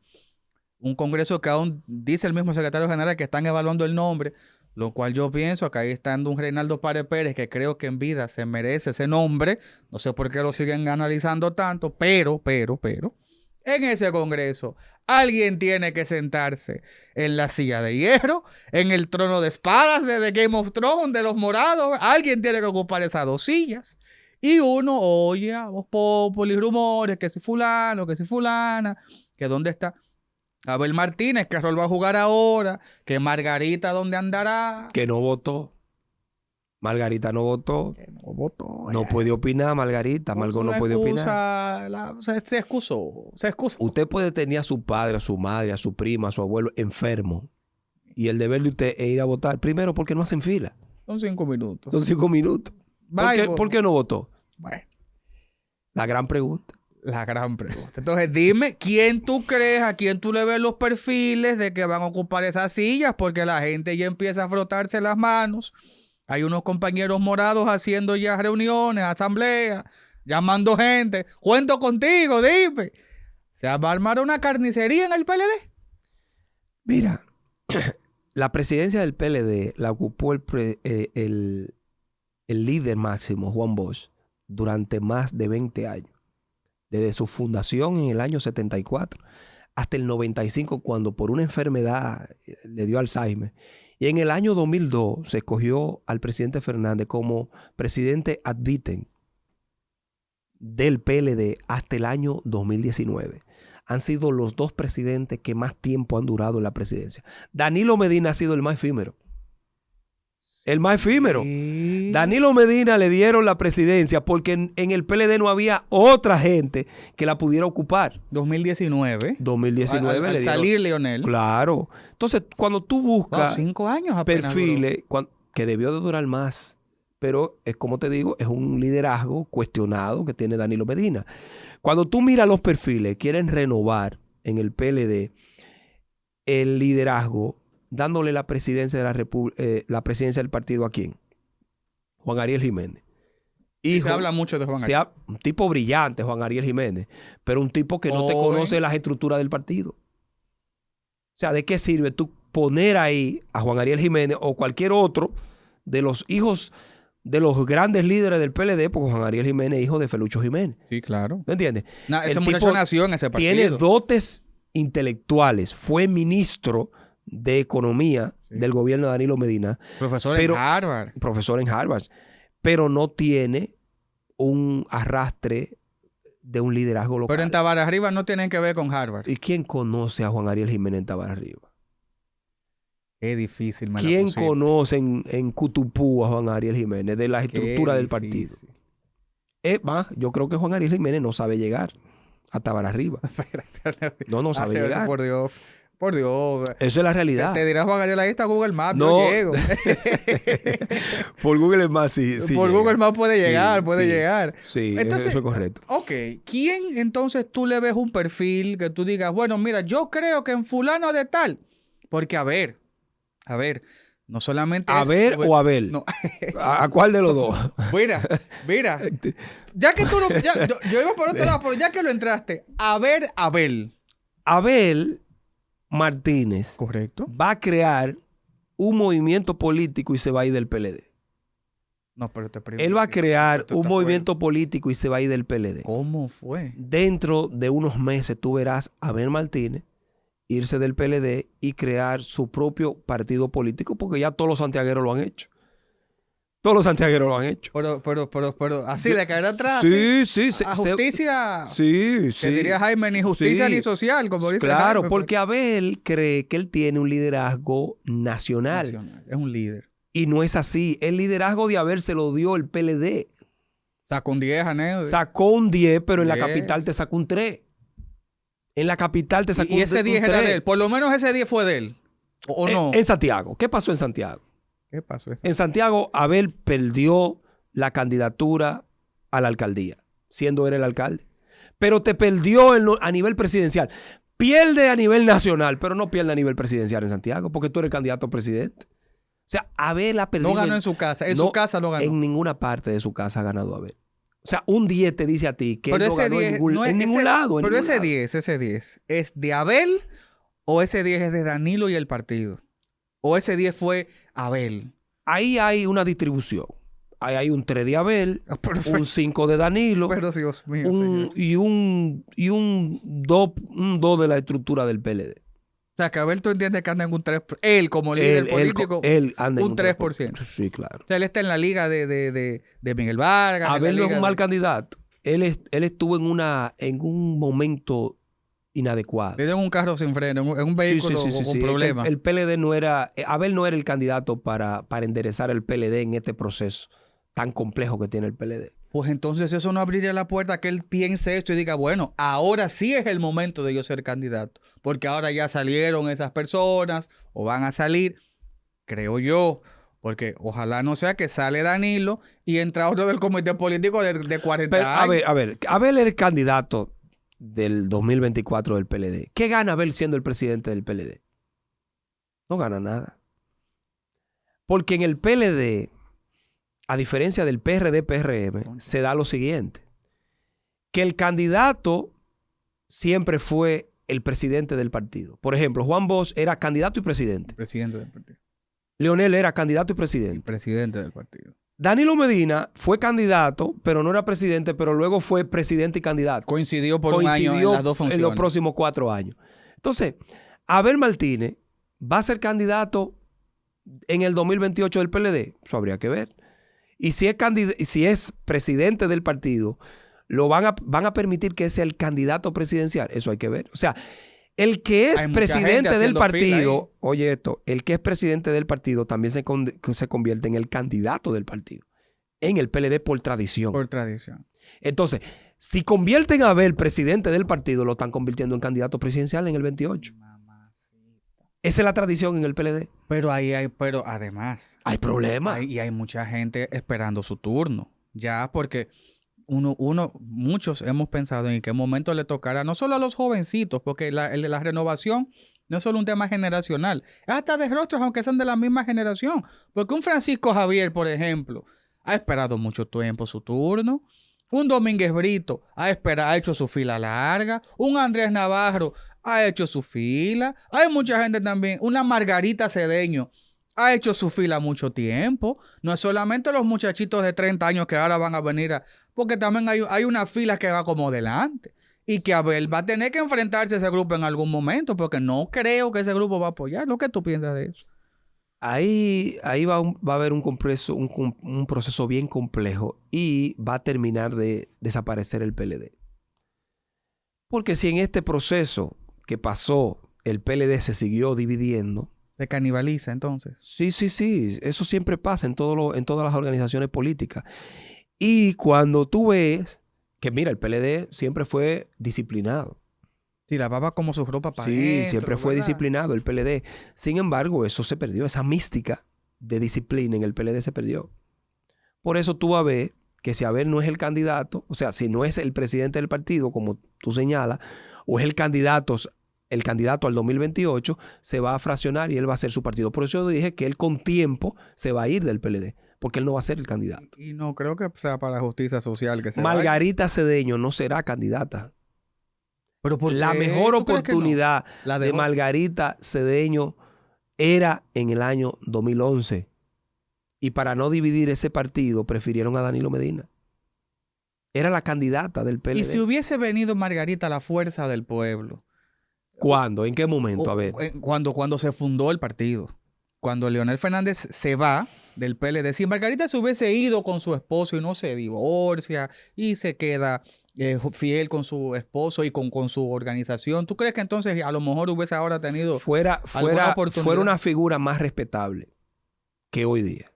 Un congreso que aún dice el mismo secretario general que están evaluando el nombre, lo cual yo pienso que ahí está un Reinaldo Párez Pérez que creo que en vida se merece ese nombre. No sé por qué lo siguen analizando tanto, pero, en ese congreso alguien tiene que sentarse en la silla de hierro, en el trono de espadas de Game of Thrones, de los morados. Alguien tiene que ocupar esas 2 sillas. Y uno oye a voz populi, rumores, que si fulano, que si fulana, que dónde está Abel Martínez, qué rol va a jugar ahora, que Margarita dónde andará. Que no votó. Margarita no votó. Que no votó. No puede opinar, Margarita. Margot no puede opinar. Se excusó. Usted puede tener a su padre, a su madre, a su prima, a su abuelo enfermo. Y el deber de usted es ir a votar. Primero, porque no hacen fila. Son 5 minutos. Son 5 minutos. ¿Por qué no votó? Bueno. La gran pregunta. Entonces, dime, ¿quién tú crees, a quién tú le ves los perfiles de que van a ocupar esas sillas? Porque la gente ya empieza a frotarse las manos. Hay unos compañeros morados haciendo ya reuniones, asambleas, llamando gente. Cuento contigo, dime. ¿Se va a armar una carnicería en el PLD? Mira, la presidencia del PLD la ocupó el líder máximo, Juan Bosch, durante más de 20 años. Desde su fundación en el año 74 hasta el 95, cuando por una enfermedad le dio Alzheimer. Y en el año 2002 se escogió al presidente Fernández como presidente ad vitem del PLD hasta el año 2019. Han sido los 2 presidentes que más tiempo han durado en la presidencia. Danilo Medina ha sido el más efímero. El más efímero. Sí. Danilo Medina le dieron la presidencia porque en el PLD no había otra gente que la pudiera ocupar. 2019. Al salir Leonel. Claro. Entonces, cuando tú buscas 5 años apenas perfiles, que debió de durar más, pero es como te digo, es un liderazgo cuestionado que tiene Danilo Medina. Cuando tú miras los perfiles, quieren renovar en el PLD el liderazgo, dándole la presidencia de la presidencia del partido ¿a quién? Juan Ariel Jiménez. Y se habla mucho de Juan Ariel. Un tipo brillante, Juan Ariel Jiménez, pero un tipo que no te conoce las estructuras del partido. O sea, ¿de qué sirve tú poner ahí a Juan Ariel Jiménez o cualquier otro de los hijos de los grandes líderes del PLD? Porque Juan Ariel Jiménez es hijo de Felucho Jiménez. Sí, claro. ¿Me entiendes? Ese muchacho nació en ese partido. Tiene dotes intelectuales. Fue ministro de Economía del gobierno de Danilo Medina. Profesor en Harvard. Profesor en Harvard. Pero no tiene un arrastre de un liderazgo local. Pero en Tabararriba no tienen que ver con Harvard. ¿Y quién conoce a Juan Ariel Jiménez en Tabararriba? Es difícil. ¿Quién conoce en Cutupú a Juan Ariel Jiménez de la estructura del partido? Yo creo que Juan Ariel Jiménez no sabe llegar a Tabararriba. No sabe llegar. Por Dios. Eso es la realidad. Te dirás, Juan Ariel, ahí está Google Maps. No llego. Por Google Maps sí. Por Google Maps puede llegar, llegar. Sí, entonces, eso es correcto. Ok. ¿Quién entonces tú le ves un perfil que tú digas, bueno, mira, yo creo que en fulano de tal? Porque a ver, no solamente ¿Abel o Abel? No. ¿A cuál de los dos? Mira. Ya que tú yo iba por otro lado, pero ya que lo entraste, Abel Martínez. Correcto. Va a crear un movimiento político y se va a ir del PLD. No, pero él va a crear un movimiento político y se va a ir del PLD. ¿Cómo fue? Dentro de unos meses tú verás a Abel Martínez irse del PLD y crear su propio partido político, porque ya todos los santiagueros lo han hecho. Todos los santiagueros lo han hecho. Pero así le caerá atrás. Sí. A justicia. Sí. Que diría Jaime, ni justicia Sí. ni social, como dice Claro, Jaime, porque Abel cree que él tiene un liderazgo nacional. Es un líder. Y no es así. El liderazgo de Abel se lo dio el PLD. Sacó un 10, Aneo. Sacó un 10, pero en la 10. capital te sacó un 3. En la capital te sacó Y ese 10 era de él. Por lo menos ese 10 fue de él. ¿O no? En Santiago. ¿Qué pasó en Santiago? ¿Qué pasó? En Santiago, Abel perdió la candidatura a la alcaldía, siendo él el alcalde. Pero te perdió a nivel presidencial. Pierde a nivel nacional, pero no pierde a nivel presidencial en Santiago, porque tú eres candidato a presidente. O sea, Abel ha perdido. No ganó en su casa. En su casa no ganó. En ninguna parte de su casa ha ganado Abel. O sea, un 10 te dice a ti que pero él no ganó en ningún lado. Pero ese 10, ¿es de Abel o ese 10 es de Danilo y el partido? ¿O ese 10 fue Abel? Ahí hay una distribución. Ahí hay un 3 de Abel, un 5 de Danilo, pero Dios mío, y un 2 de la estructura del PLD. O sea, que Abel, tú entiendes que anda en un 3%. Él, como líder político, él anda un 3%. Sí, claro. O sea, él está en la liga de Miguel Vargas. Abel no es un mal candidato. Él estuvo en un momento inadecuado. Le dieron un carro sin freno, en un vehículo con problemas. El PLD no era... Abel no era el candidato para enderezar el PLD en este proceso tan complejo que tiene el PLD. Pues entonces eso no abriría la puerta a que él piense esto y diga, bueno, ahora sí es el momento de yo ser candidato. Porque ahora ya salieron esas personas o van a salir, creo yo. Porque ojalá no sea que sale Danilo y entra otro del comité político de 40 años. A ver, Abel era el candidato del 2024 del PLD. ¿Qué gana Abel siendo el presidente del PLD? No gana nada. Porque en el PLD, a diferencia del PRD-PRM, se da lo siguiente. Que el candidato siempre fue el presidente del partido. Por ejemplo, Juan Bosch era candidato y presidente. Presidente del partido. Leonel era candidato y presidente. El presidente del partido. Danilo Medina fue candidato, pero no era presidente, pero luego fue presidente y candidato. Coincidió por un año en las dos funciones. En los próximos 4 años. Entonces, Abel Martínez va a ser candidato en el 2028 del PLD. Eso habría que ver. Y si es presidente del partido, lo van a permitir que sea el candidato presidencial. Eso hay que ver. O sea, el que es presidente del partido, oye esto, el que es presidente del partido también se convierte en el candidato del partido. En el PLD por tradición. Por tradición. Entonces, si convierten a Abel presidente del partido, lo están convirtiendo en candidato presidencial en el 28. Esa es la tradición en el PLD. Pero pero además... Hay problemas. Y hay mucha gente esperando su turno. Ya porque muchos hemos pensado en qué momento le tocará, no solo a los jovencitos, porque la renovación no es solo un tema generacional, es hasta de rostros, aunque sean de la misma generación. Porque un Francisco Javier, por ejemplo, ha esperado mucho tiempo su turno. Un Domínguez Brito ha hecho su fila larga. Un Andrés Navarro ha hecho su fila. Hay mucha gente también. Una Margarita Cedeño ha hecho su fila mucho tiempo. No es solamente los muchachitos de 30 años que ahora van a venir porque también hay una fila que va como delante. Y que Abel va a tener que enfrentarse a ese grupo en algún momento, porque no creo que ese grupo va a apoyar. ¿Lo que tú piensas de eso? Ahí va a haber un proceso bien complejo y va a terminar de desaparecer el PLD. Porque si en este proceso que pasó el PLD se siguió dividiendo. Se canibaliza entonces. Sí. Eso siempre pasa en todas las organizaciones políticas. Y cuando tú ves que, mira, el PLD siempre fue disciplinado. Sí, lavaba como su ropa para Sí, siempre fue disciplinado el PLD. Sin embargo, eso se perdió. Esa mística de disciplina en el PLD se perdió. Por eso tú vas a ver que si Abel no es el candidato, o sea, si no es el presidente del partido, como tú señalas, o es el candidato al 2028, se va a fraccionar y él va a ser su partido. Por eso yo dije que él con tiempo se va a ir del PLD, porque él no va a ser el candidato. Y no creo que sea para la justicia social que se Margarita Cedeño no será candidata. ¿Pero por qué? La mejor oportunidad de Margarita Cedeño era en el año 2011. Y para no dividir ese partido, prefirieron a Danilo Medina. Era la candidata del PLD. Y si hubiese venido Margarita a la fuerza del pueblo, ¿Cuándo? ¿En qué momento? A ver. Cuando se fundó el partido. Cuando Leonel Fernández se va del PLD. Si Margarita se hubiese ido con su esposo y no se divorcia y se queda fiel con su esposo y con su organización, ¿tú crees que entonces a lo mejor hubiese ahora tenido alguna oportunidad? Fuera una figura más respetable que hoy día?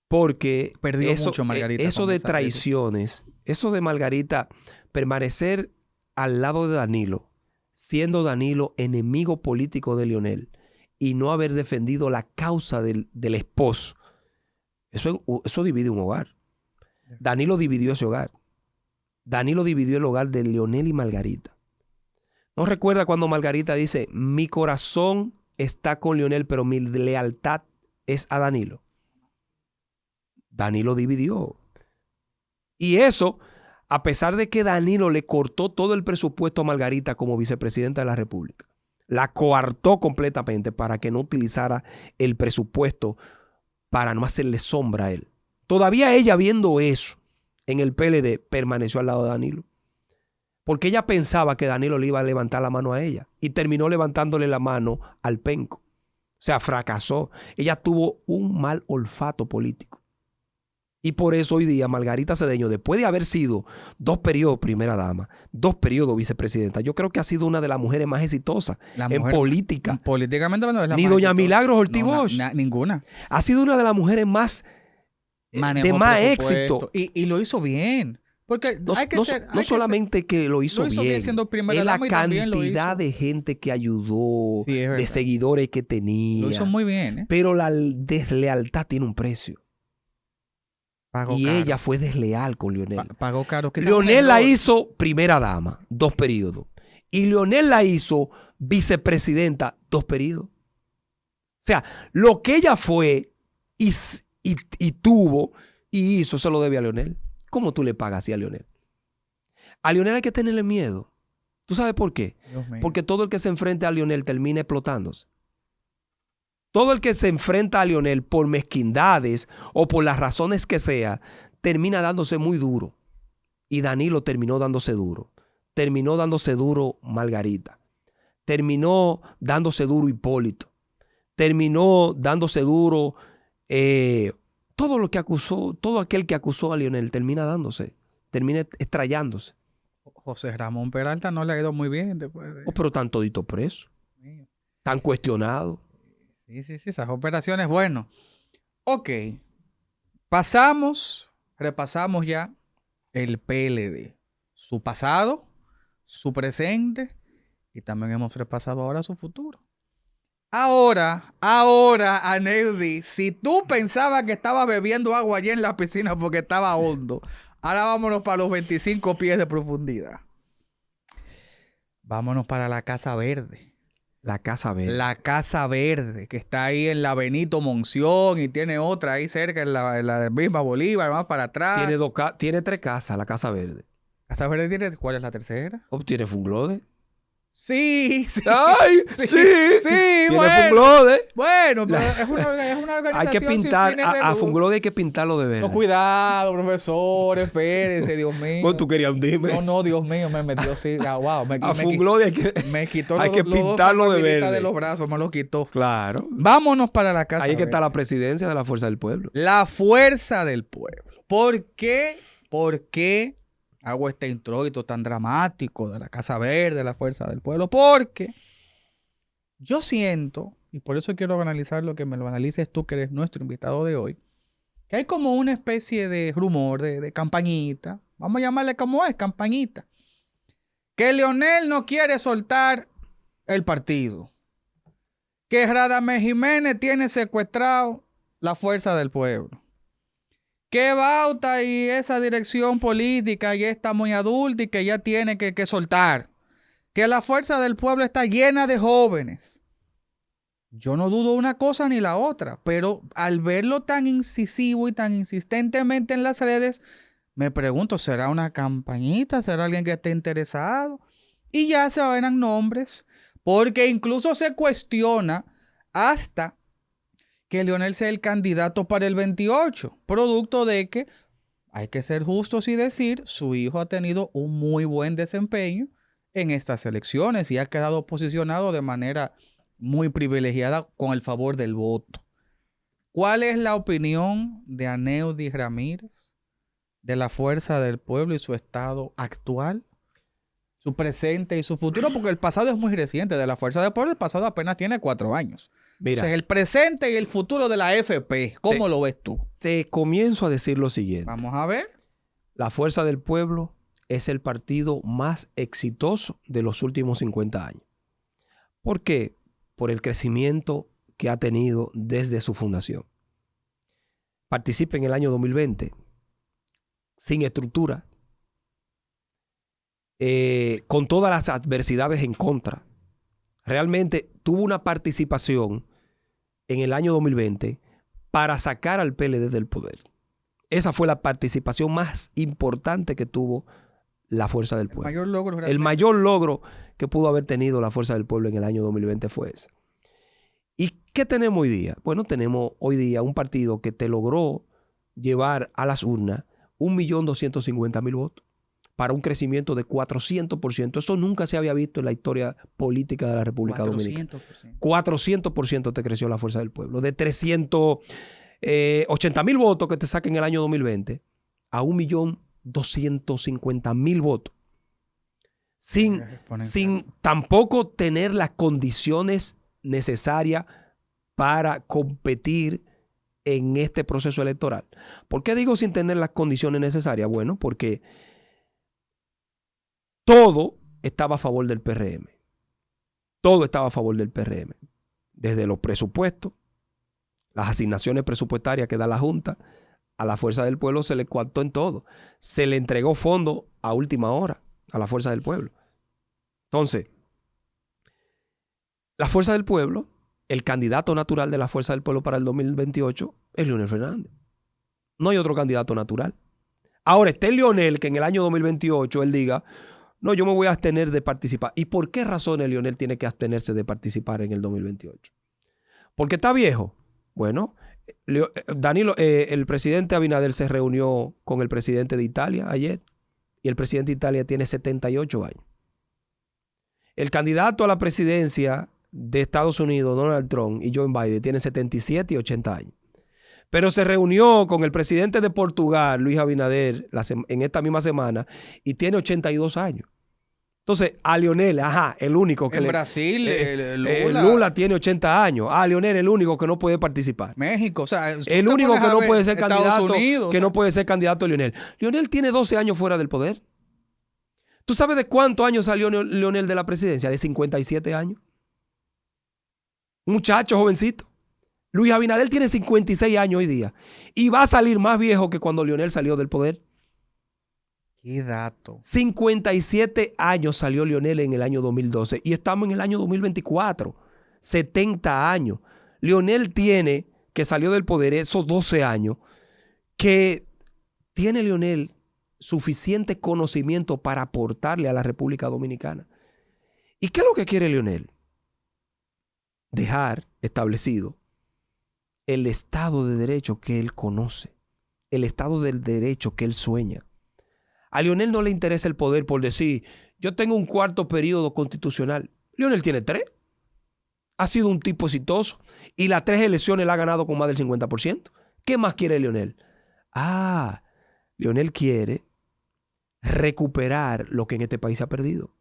Porque perdió mucho Margarita eso de traiciones, eso de Margarita permanecer al lado de Danilo, siendo Danilo enemigo político de Leonel y no haber defendido la causa del esposo, eso divide un hogar. Danilo dividió ese hogar. Danilo dividió el hogar de Leonel y Margarita. ¿No recuerda cuando Margarita dice, mi corazón está con Leonel, pero mi lealtad es a Danilo? Danilo dividió. Y eso, a pesar de que Danilo le cortó todo el presupuesto a Margarita como vicepresidenta de la República, la coartó completamente para que no utilizara el presupuesto para no hacerle sombra a él. Todavía ella, viendo eso en el PLD, permaneció al lado de Danilo. Porque ella pensaba que Danilo le iba a levantar la mano a ella y terminó levantándole la mano al penco. O sea, fracasó. Ella tuvo un mal olfato político. Y por eso hoy día Margarita Cedeño, después de haber sido 2 periodos primera dama, 2 periodos vicepresidenta, yo creo que ha sido una de las mujeres más exitosas en política. Políticamente no es la Ni más doña exitosa. Milagros Ortiz Bosch. Ninguna. Ha sido una de las mujeres más de más éxito. Y lo hizo bien. Porque no solamente que lo hizo bien, siendo primera es la dama y también lo cantidad hizo. de gente que ayudó, Sí, es de verdad. seguidores que tenía. Lo hizo muy bien. Pero la deslealtad tiene un precio. Pagó Y caro. ella fue desleal con Leonel. Pagó caro. Leonel la hizo primera dama, 2 periodos. Y Leonel la hizo vicepresidenta, 2 periodos. O sea, lo que ella fue y tuvo y hizo, se lo debe a Leonel. ¿Cómo tú le pagas así a Leonel? A Leonel hay que tenerle miedo. ¿Tú sabes por qué? Porque todo el que se enfrenta a Leonel termina explotándose. Todo el que se enfrenta a Leonel por mezquindades o por las razones que sea, termina dándose muy duro. Y Danilo terminó dándose duro. Terminó dándose duro Margarita. Terminó dándose duro Hipólito. Terminó dándose duro todo lo que acusó, todo aquel que acusó a Leonel termina dándose, termina estrellándose. José Ramón Peralta no le ha ido muy bien después de... Pero están toditos presos. Están cuestionados. Sí, esas operaciones, bueno. Ok. Repasamos ya el PLD. Su pasado, su presente y también hemos repasado ahora su futuro. Ahora, Aneudi, si tú pensabas que estabas bebiendo agua allí en la piscina porque estaba hondo, ahora vámonos para los 25 pies de profundidad. Vámonos para la Casa Verde. La Casa Verde. La Casa Verde, que está ahí en la Benito Monción y tiene otra ahí cerca, en la de misma Bolívar, más para atrás. Tiene 3 casas, la Casa Verde. ¿Casa Verde tiene? ¿Cuál es la tercera? Tiene Funglode. Sí. ¡Ay! Sí. Tiene Funglode. Bueno, pero es una organización. Hay que pintar, a Funglode hay que pintarlo de verde. No, cuidado, profesor, espérese, Dios mío. ¿Cómo tú querías hundirme? No, Dios mío, me metió así. Wow, a Funglode me quitó hay que pintarlo de verde. De los brazos, me lo quitó. Claro. Vámonos para la Casa Ahí es que Verde. está la presidencia de la Fuerza del Pueblo. La Fuerza del Pueblo. ¿Por qué? ¿Por qué hago este introito tan dramático de la Casa Verde, la Fuerza del Pueblo? Porque yo siento, y por eso quiero analizar lo que me lo analices tú, que eres nuestro invitado de hoy, que hay como una especie de rumor, de campañita, vamos a llamarle como es, campañita, que Leonel no quiere soltar el partido, que Radamés Jiménez tiene secuestrado la Fuerza del Pueblo, que Bauta y esa dirección política ya está muy adulta y que ya tiene que soltar. Que la Fuerza del Pueblo está llena de jóvenes. Yo no dudo una cosa ni la otra, pero al verlo tan incisivo y tan insistentemente en las redes, me pregunto, ¿será una campañita? ¿Será alguien que esté interesado? Y ya se verán nombres, porque incluso se cuestiona hasta que Leonel sea el candidato para el 28, producto de que, hay que ser justos y decir, su hijo ha tenido un muy buen desempeño en estas elecciones y ha quedado posicionado de manera muy privilegiada con el favor del voto. ¿Cuál es la opinión de Aneudi Ramírez de la Fuerza del Pueblo y su estado actual, su presente y su futuro? Porque el pasado es muy reciente. De la Fuerza del Pueblo, el pasado apenas tiene 4 años. Mira, Entonces, el presente y el futuro de la FP, ¿cómo lo ves tú? Te comienzo a decir lo siguiente. Vamos a ver. La Fuerza del Pueblo es el partido más exitoso de los últimos 50 años. ¿Por qué? Por el crecimiento que ha tenido desde su fundación. Participa en el año 2020 sin estructura, con todas las adversidades en contra. Realmente tuvo una participación en el año 2020 para sacar al PLD del poder. Esa fue la participación más importante que tuvo la Fuerza del Pueblo. El mayor logro que pudo haber tenido la Fuerza del Pueblo en el año 2020 fue ese. ¿Y qué tenemos hoy día? Bueno, tenemos hoy día un partido que te logró llevar a las urnas 1.250.000 votos para un crecimiento de 400%. Eso nunca se había visto en la historia política de la República Dominicana. 400% te creció la Fuerza del Pueblo. De 380.000 votos que te saquen en el año 2020 a 1.250.000 votos. Sin tampoco tener las condiciones necesarias para competir en este proceso electoral. ¿Por qué digo sin tener las condiciones necesarias? Bueno, porque todo estaba a favor del PRM. Todo estaba a favor del PRM. Desde los presupuestos, las asignaciones presupuestarias que da la Junta, a la Fuerza del Pueblo se le coartó en todo. Se le entregó fondos a última hora a la Fuerza del Pueblo. Entonces, la Fuerza del Pueblo, el candidato natural de la Fuerza del Pueblo para el 2028 es Leonel Fernández. No hay otro candidato natural. Ahora, está Leonel, que en el año 2028 él diga, no, yo me voy a abstener de participar. ¿Y por qué razones Leonel tiene que abstenerse de participar en el 2028? ¿Porque está viejo? Bueno, el presidente Abinader se reunió con el presidente de Italia ayer y el presidente de Italia tiene 78 años. El candidato a la presidencia de Estados Unidos, Donald Trump y Joe Biden, tienen 77 y 80 años. Pero se reunió con el presidente de Portugal, Luis Abinader, en esta misma semana y tiene 82 años. Entonces, a Leonel, el único que... En Brasil, Lula tiene 80 años. Leonel, el único que no puede participar. México, o sea... El único que no puede ser candidato, que no puede ser candidato a Leonel. Leonel tiene 12 años fuera del poder. ¿Tú sabes de cuántos años salió Leonel de la presidencia? De 57 años. Un muchacho jovencito. Luis Abinader tiene 56 años hoy día. Y va a salir más viejo que cuando Leonel salió del poder. ¿Qué dato? 57 años salió Leonel en el año 2012 y estamos en el año 2024. 70 años. Leonel tiene, que salió del poder esos 12 años, que tiene Leonel suficiente conocimiento para aportarle a la República Dominicana. ¿Y qué es lo que quiere Leonel? Dejar establecido el Estado de Derecho que él conoce, el Estado del Derecho que él sueña. A Leonel no le interesa el poder por decir, yo tengo un cuarto periodo constitucional. Leonel tiene 3. Ha sido un tipo exitoso y las 3 elecciones la ha ganado con más del 50%. ¿Qué más quiere Leonel? Leonel quiere recuperar lo que en este país se ha perdido.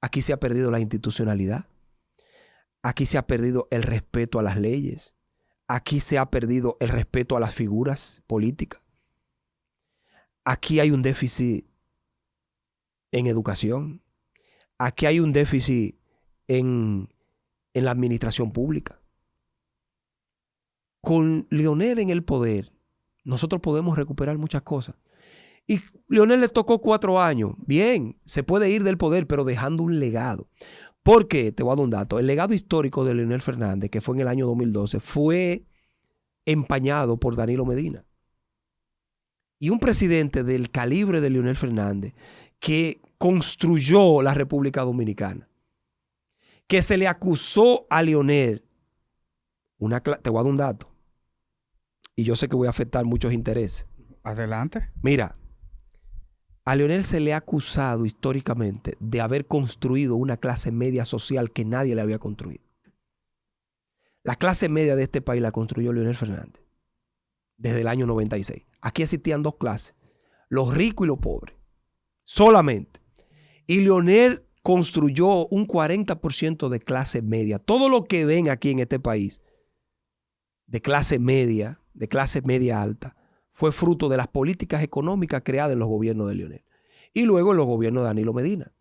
Aquí se ha perdido la institucionalidad. Aquí se ha perdido el respeto a las leyes. Aquí se ha perdido el respeto a las figuras políticas. Aquí hay un déficit en educación. Aquí hay un déficit en la administración pública. Con Leonel en el poder, nosotros podemos recuperar muchas cosas. Y Leonel le tocó 4 años. Bien, se puede ir del poder, pero dejando un legado. Porque, te voy a dar un dato, el legado histórico de Leonel Fernández, que fue en el año 2012, fue empañado por Danilo Medina. Y un presidente del calibre de Leonel Fernández, que construyó la República Dominicana, que se le acusó a Leonel, te voy a dar un dato, y yo sé que voy a afectar muchos intereses. Adelante. Mira, A Leonel se le ha acusado históricamente de haber construido una clase media social que nadie le había construido. La clase media de este país la construyó Leonel Fernández desde el año 96. Aquí existían dos clases, los ricos y los pobres, solamente. Y Leonel construyó un 40% de clase media. Todo lo que ven aquí en este país de clase media alta, fue fruto de las políticas económicas creadas en los gobiernos de Leonel y luego en los gobiernos de Danilo Medina.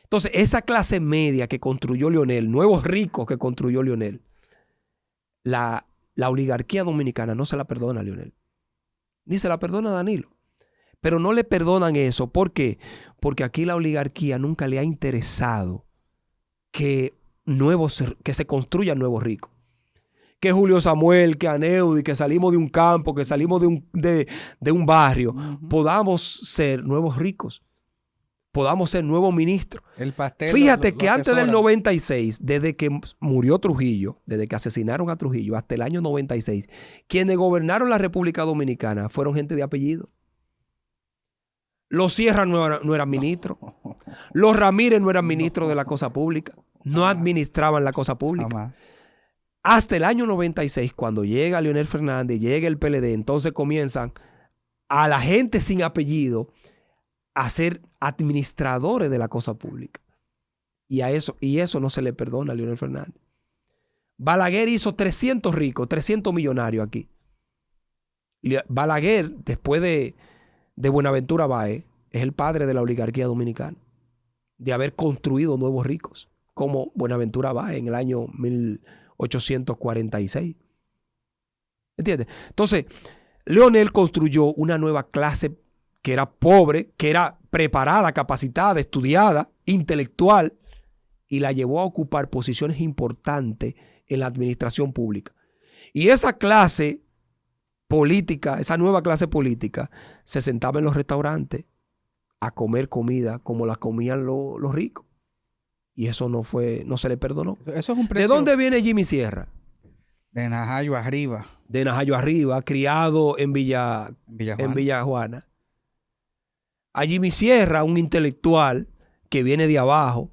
Entonces, esa clase media que construyó Leonel, nuevos ricos que construyó Leonel, la oligarquía dominicana no se la perdona a Leonel, ni se la perdona a Danilo. Pero no le perdonan eso. ¿Por qué? Porque aquí la oligarquía nunca le ha interesado que se construyan nuevos ricos. Que Julio Samuel, que Aneudi, que salimos de un campo, que salimos de un barrio, podamos ser nuevos ricos, podamos ser nuevos ministros. El pastel. Fíjate que antes del 96, desde que murió Trujillo, desde que asesinaron a Trujillo, hasta el año 96, quienes gobernaron la República Dominicana fueron gente de apellido. Los Sierra no eran ministros. Los Ramírez no eran ministros de la cosa pública. No administraban la cosa pública. Jamás. Hasta el año 96, cuando llega Leonel Fernández, llega el PLD, entonces comienzan a la gente sin apellido a ser administradores de la cosa pública. Y eso no se le perdona a Leonel Fernández. Balaguer hizo 300 ricos, 300 millonarios aquí. Balaguer, después de Buenaventura Báez, es el padre de la oligarquía dominicana, de haber construido nuevos ricos, como Buenaventura Báez en el año 1846. ¿Entiendes? Entonces, Leonel construyó una nueva clase que era pobre, que era preparada, capacitada, estudiada, intelectual, y la llevó a ocupar posiciones importantes en la administración pública. Y esa clase política, esa nueva clase política, se sentaba en los restaurantes a comer comida como la comían los ricos. Y eso no se le perdonó. Eso es un precio. ¿De dónde viene Jimmy Sierra? De Najayo arriba. De Najayo arriba, criado en Villa Juana. A Jimmy Sierra, un intelectual que viene de abajo,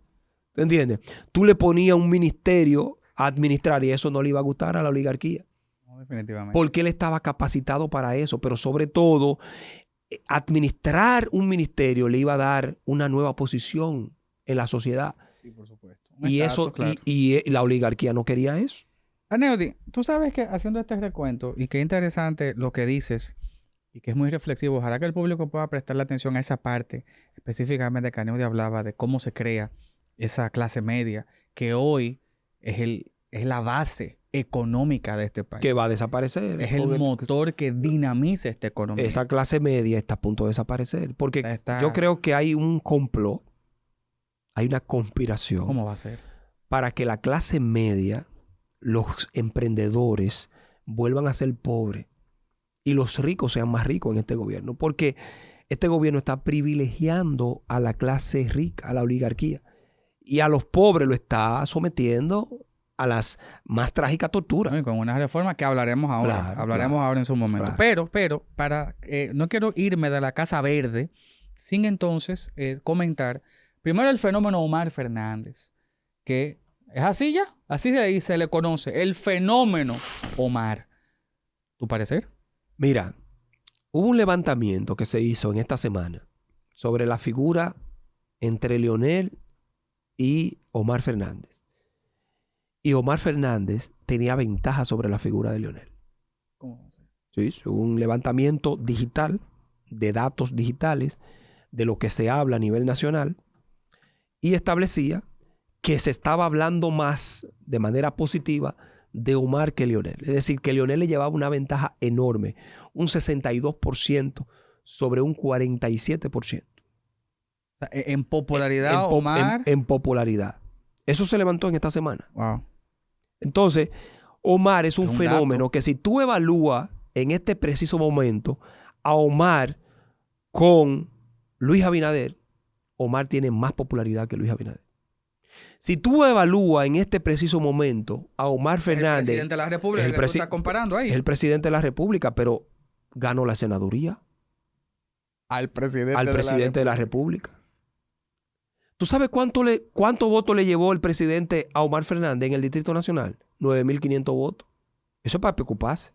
¿te entiendes? Tú le ponías un ministerio a administrar y eso no le iba a gustar a la oligarquía. No, definitivamente. Porque él estaba capacitado para eso, pero sobre todo, administrar un ministerio le iba a dar una nueva posición en la sociedad. Sí, por supuesto. Y eso, claro. y la oligarquía no quería eso. Aneudi, tú sabes que haciendo este recuento, y qué interesante lo que dices, y que es muy reflexivo, ojalá que el público pueda prestarle atención a esa parte, específicamente que Aneudi hablaba de cómo se crea esa clase media, que hoy es la base económica de este país. Que va a desaparecer. Es el motor que dinamiza esta economía. Esa clase media está a punto de desaparecer. Porque yo creo que hay un complot, hay una conspiración. ¿Cómo va a ser? Para que la clase media, los emprendedores, vuelvan a ser pobres y los ricos sean más ricos en este gobierno. Porque este gobierno está privilegiando a la clase rica, a la oligarquía. Y a los pobres lo está sometiendo a las más trágicas torturas. Y con una reforma que hablaremos ahora. Hablaremos ahora en su momento. Claro. Pero no quiero irme de la Casa Verde sin entonces comentar primero el fenómeno Omar Fernández, que es así ya, así se le conoce, el fenómeno Omar. ¿Tu parecer? Mira, hubo un levantamiento que se hizo en esta semana sobre la figura entre Leonel y Omar Fernández. Y Omar Fernández tenía ventaja sobre la figura de Leonel. ¿Cómo? Sí, hubo un levantamiento digital, de datos digitales, de lo que se habla a nivel nacional, y establecía que se estaba hablando más de manera positiva de Omar que Leonel. Es decir, que Leonel le llevaba una ventaja enorme, un 62% sobre un 47%. En popularidad, Omar. En popularidad. Eso se levantó en esta semana. Wow. Entonces, Omar es un fenómeno que si tú evalúas en este preciso momento a Omar con Luis Abinader, Omar tiene más popularidad que Luis Abinader. Si tú evalúas en este preciso momento a Omar Fernández... El presidente de la República, que tú estás comparando ahí. Es el presidente de la República, pero ganó la senaduría. al presidente, de la República. ¿Tú sabes cuánto voto le llevó el presidente a Omar Fernández en el Distrito Nacional? 9.500 votos. Eso es para preocuparse.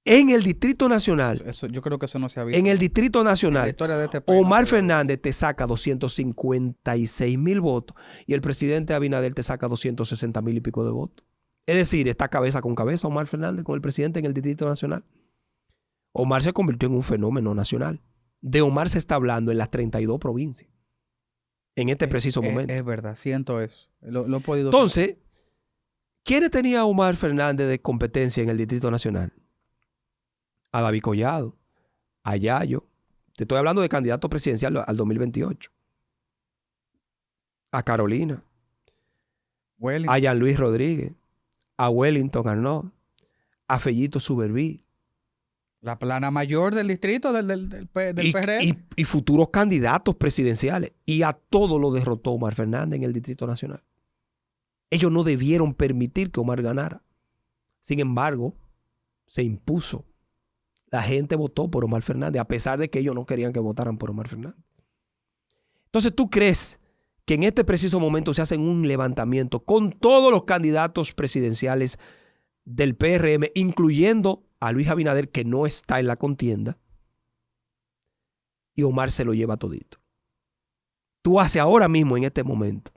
En el Distrito Nacional. Eso, yo creo que eso no se ha visto. En el Distrito Nacional, de este país, Omar Fernández te saca 256.000 votos y el presidente Abinader te saca 260.000 y pico de votos. Es decir, está cabeza con cabeza Omar Fernández con el presidente en el Distrito Nacional. Omar se convirtió en un fenómeno nacional. De Omar se está hablando en las 32 provincias. En este preciso momento. Es verdad, siento eso. Lo he podido... Entonces, ¿quiénes tenía Omar Fernández de competencia en el Distrito Nacional? A David Collado, a Yayo. Te estoy hablando de candidato presidencial al 2028. A Carolina. A Jean Luis Rodríguez. A Wellington Arnaud. A Fellito Suberví. La plana mayor del distrito del PRM. Y futuros candidatos presidenciales. Y a todo lo derrotó Omar Fernández en el Distrito Nacional. Ellos no debieron permitir que Omar ganara. Sin embargo, se impuso. La gente votó por Omar Fernández, a pesar de que ellos no querían que votaran por Omar Fernández. Entonces, ¿tú crees que en este preciso momento se hacen un levantamiento con todos los candidatos presidenciales del PRM, incluyendo a Luis Abinader, que no está en la contienda, y Omar se lo lleva todito? Tú haces ahora mismo, en este momento,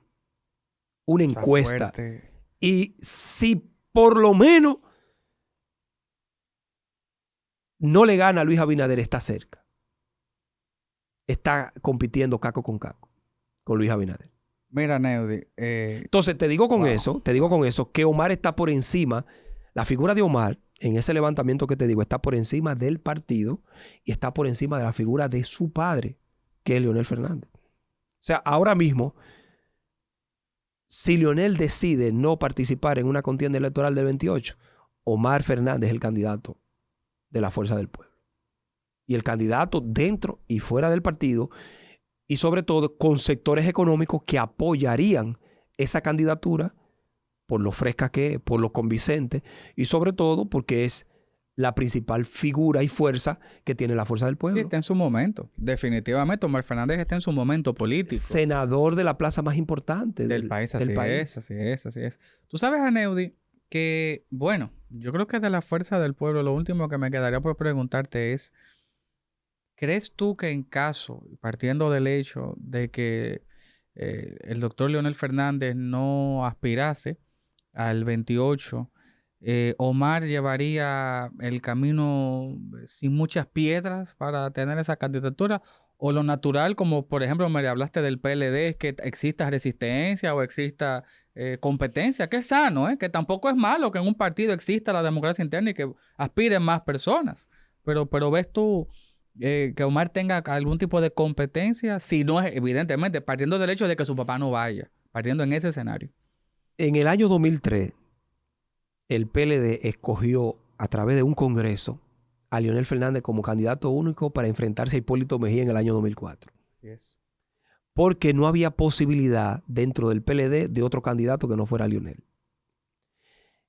una encuesta. Fuerte. Y si por lo menos no le gana a Luis Abinader, está cerca. Está compitiendo caco con Luis Abinader. Mira, Neudi. Entonces, te digo con eso, que Omar está por encima, la figura de Omar, en ese levantamiento que te digo, está por encima del partido y está por encima de la figura de su padre, que es Leonel Fernández. O sea, ahora mismo, si Leonel decide no participar en una contienda electoral del 28, Omar Fernández es el candidato de la Fuerza del Pueblo. Y el candidato dentro y fuera del partido, y sobre todo con sectores económicos que apoyarían esa candidatura por lo fresca que es, por lo convincente, y sobre todo porque es la principal figura y fuerza que tiene la Fuerza del Pueblo. Sí, está en su momento. Definitivamente, Omar Fernández está en su momento político. Senador de la plaza más importante del país. Así es. Tú sabes, Aneudi, que, bueno, yo creo que de la Fuerza del Pueblo, lo último que me quedaría por preguntarte es, ¿crees tú que en caso, partiendo del hecho de que el doctor Leonel Fernández no aspirase al 28, Omar llevaría el camino sin muchas piedras para tener esa candidatura? ¿O lo natural, como por ejemplo me hablaste del PLD, es que exista resistencia o exista competencia, que es sano, que tampoco es malo que en un partido exista la democracia interna y que aspiren más personas? Pero ¿ves tú que Omar tenga algún tipo de competencia? Si no es, evidentemente, partiendo del hecho de que su papá no vaya, partiendo en ese escenario. En el año 2003, el PLD escogió a través de un congreso a Leonel Fernández como candidato único para enfrentarse a Hipólito Mejía en el año 2004. Así es. Porque no había posibilidad dentro del PLD de otro candidato que no fuera Leonel.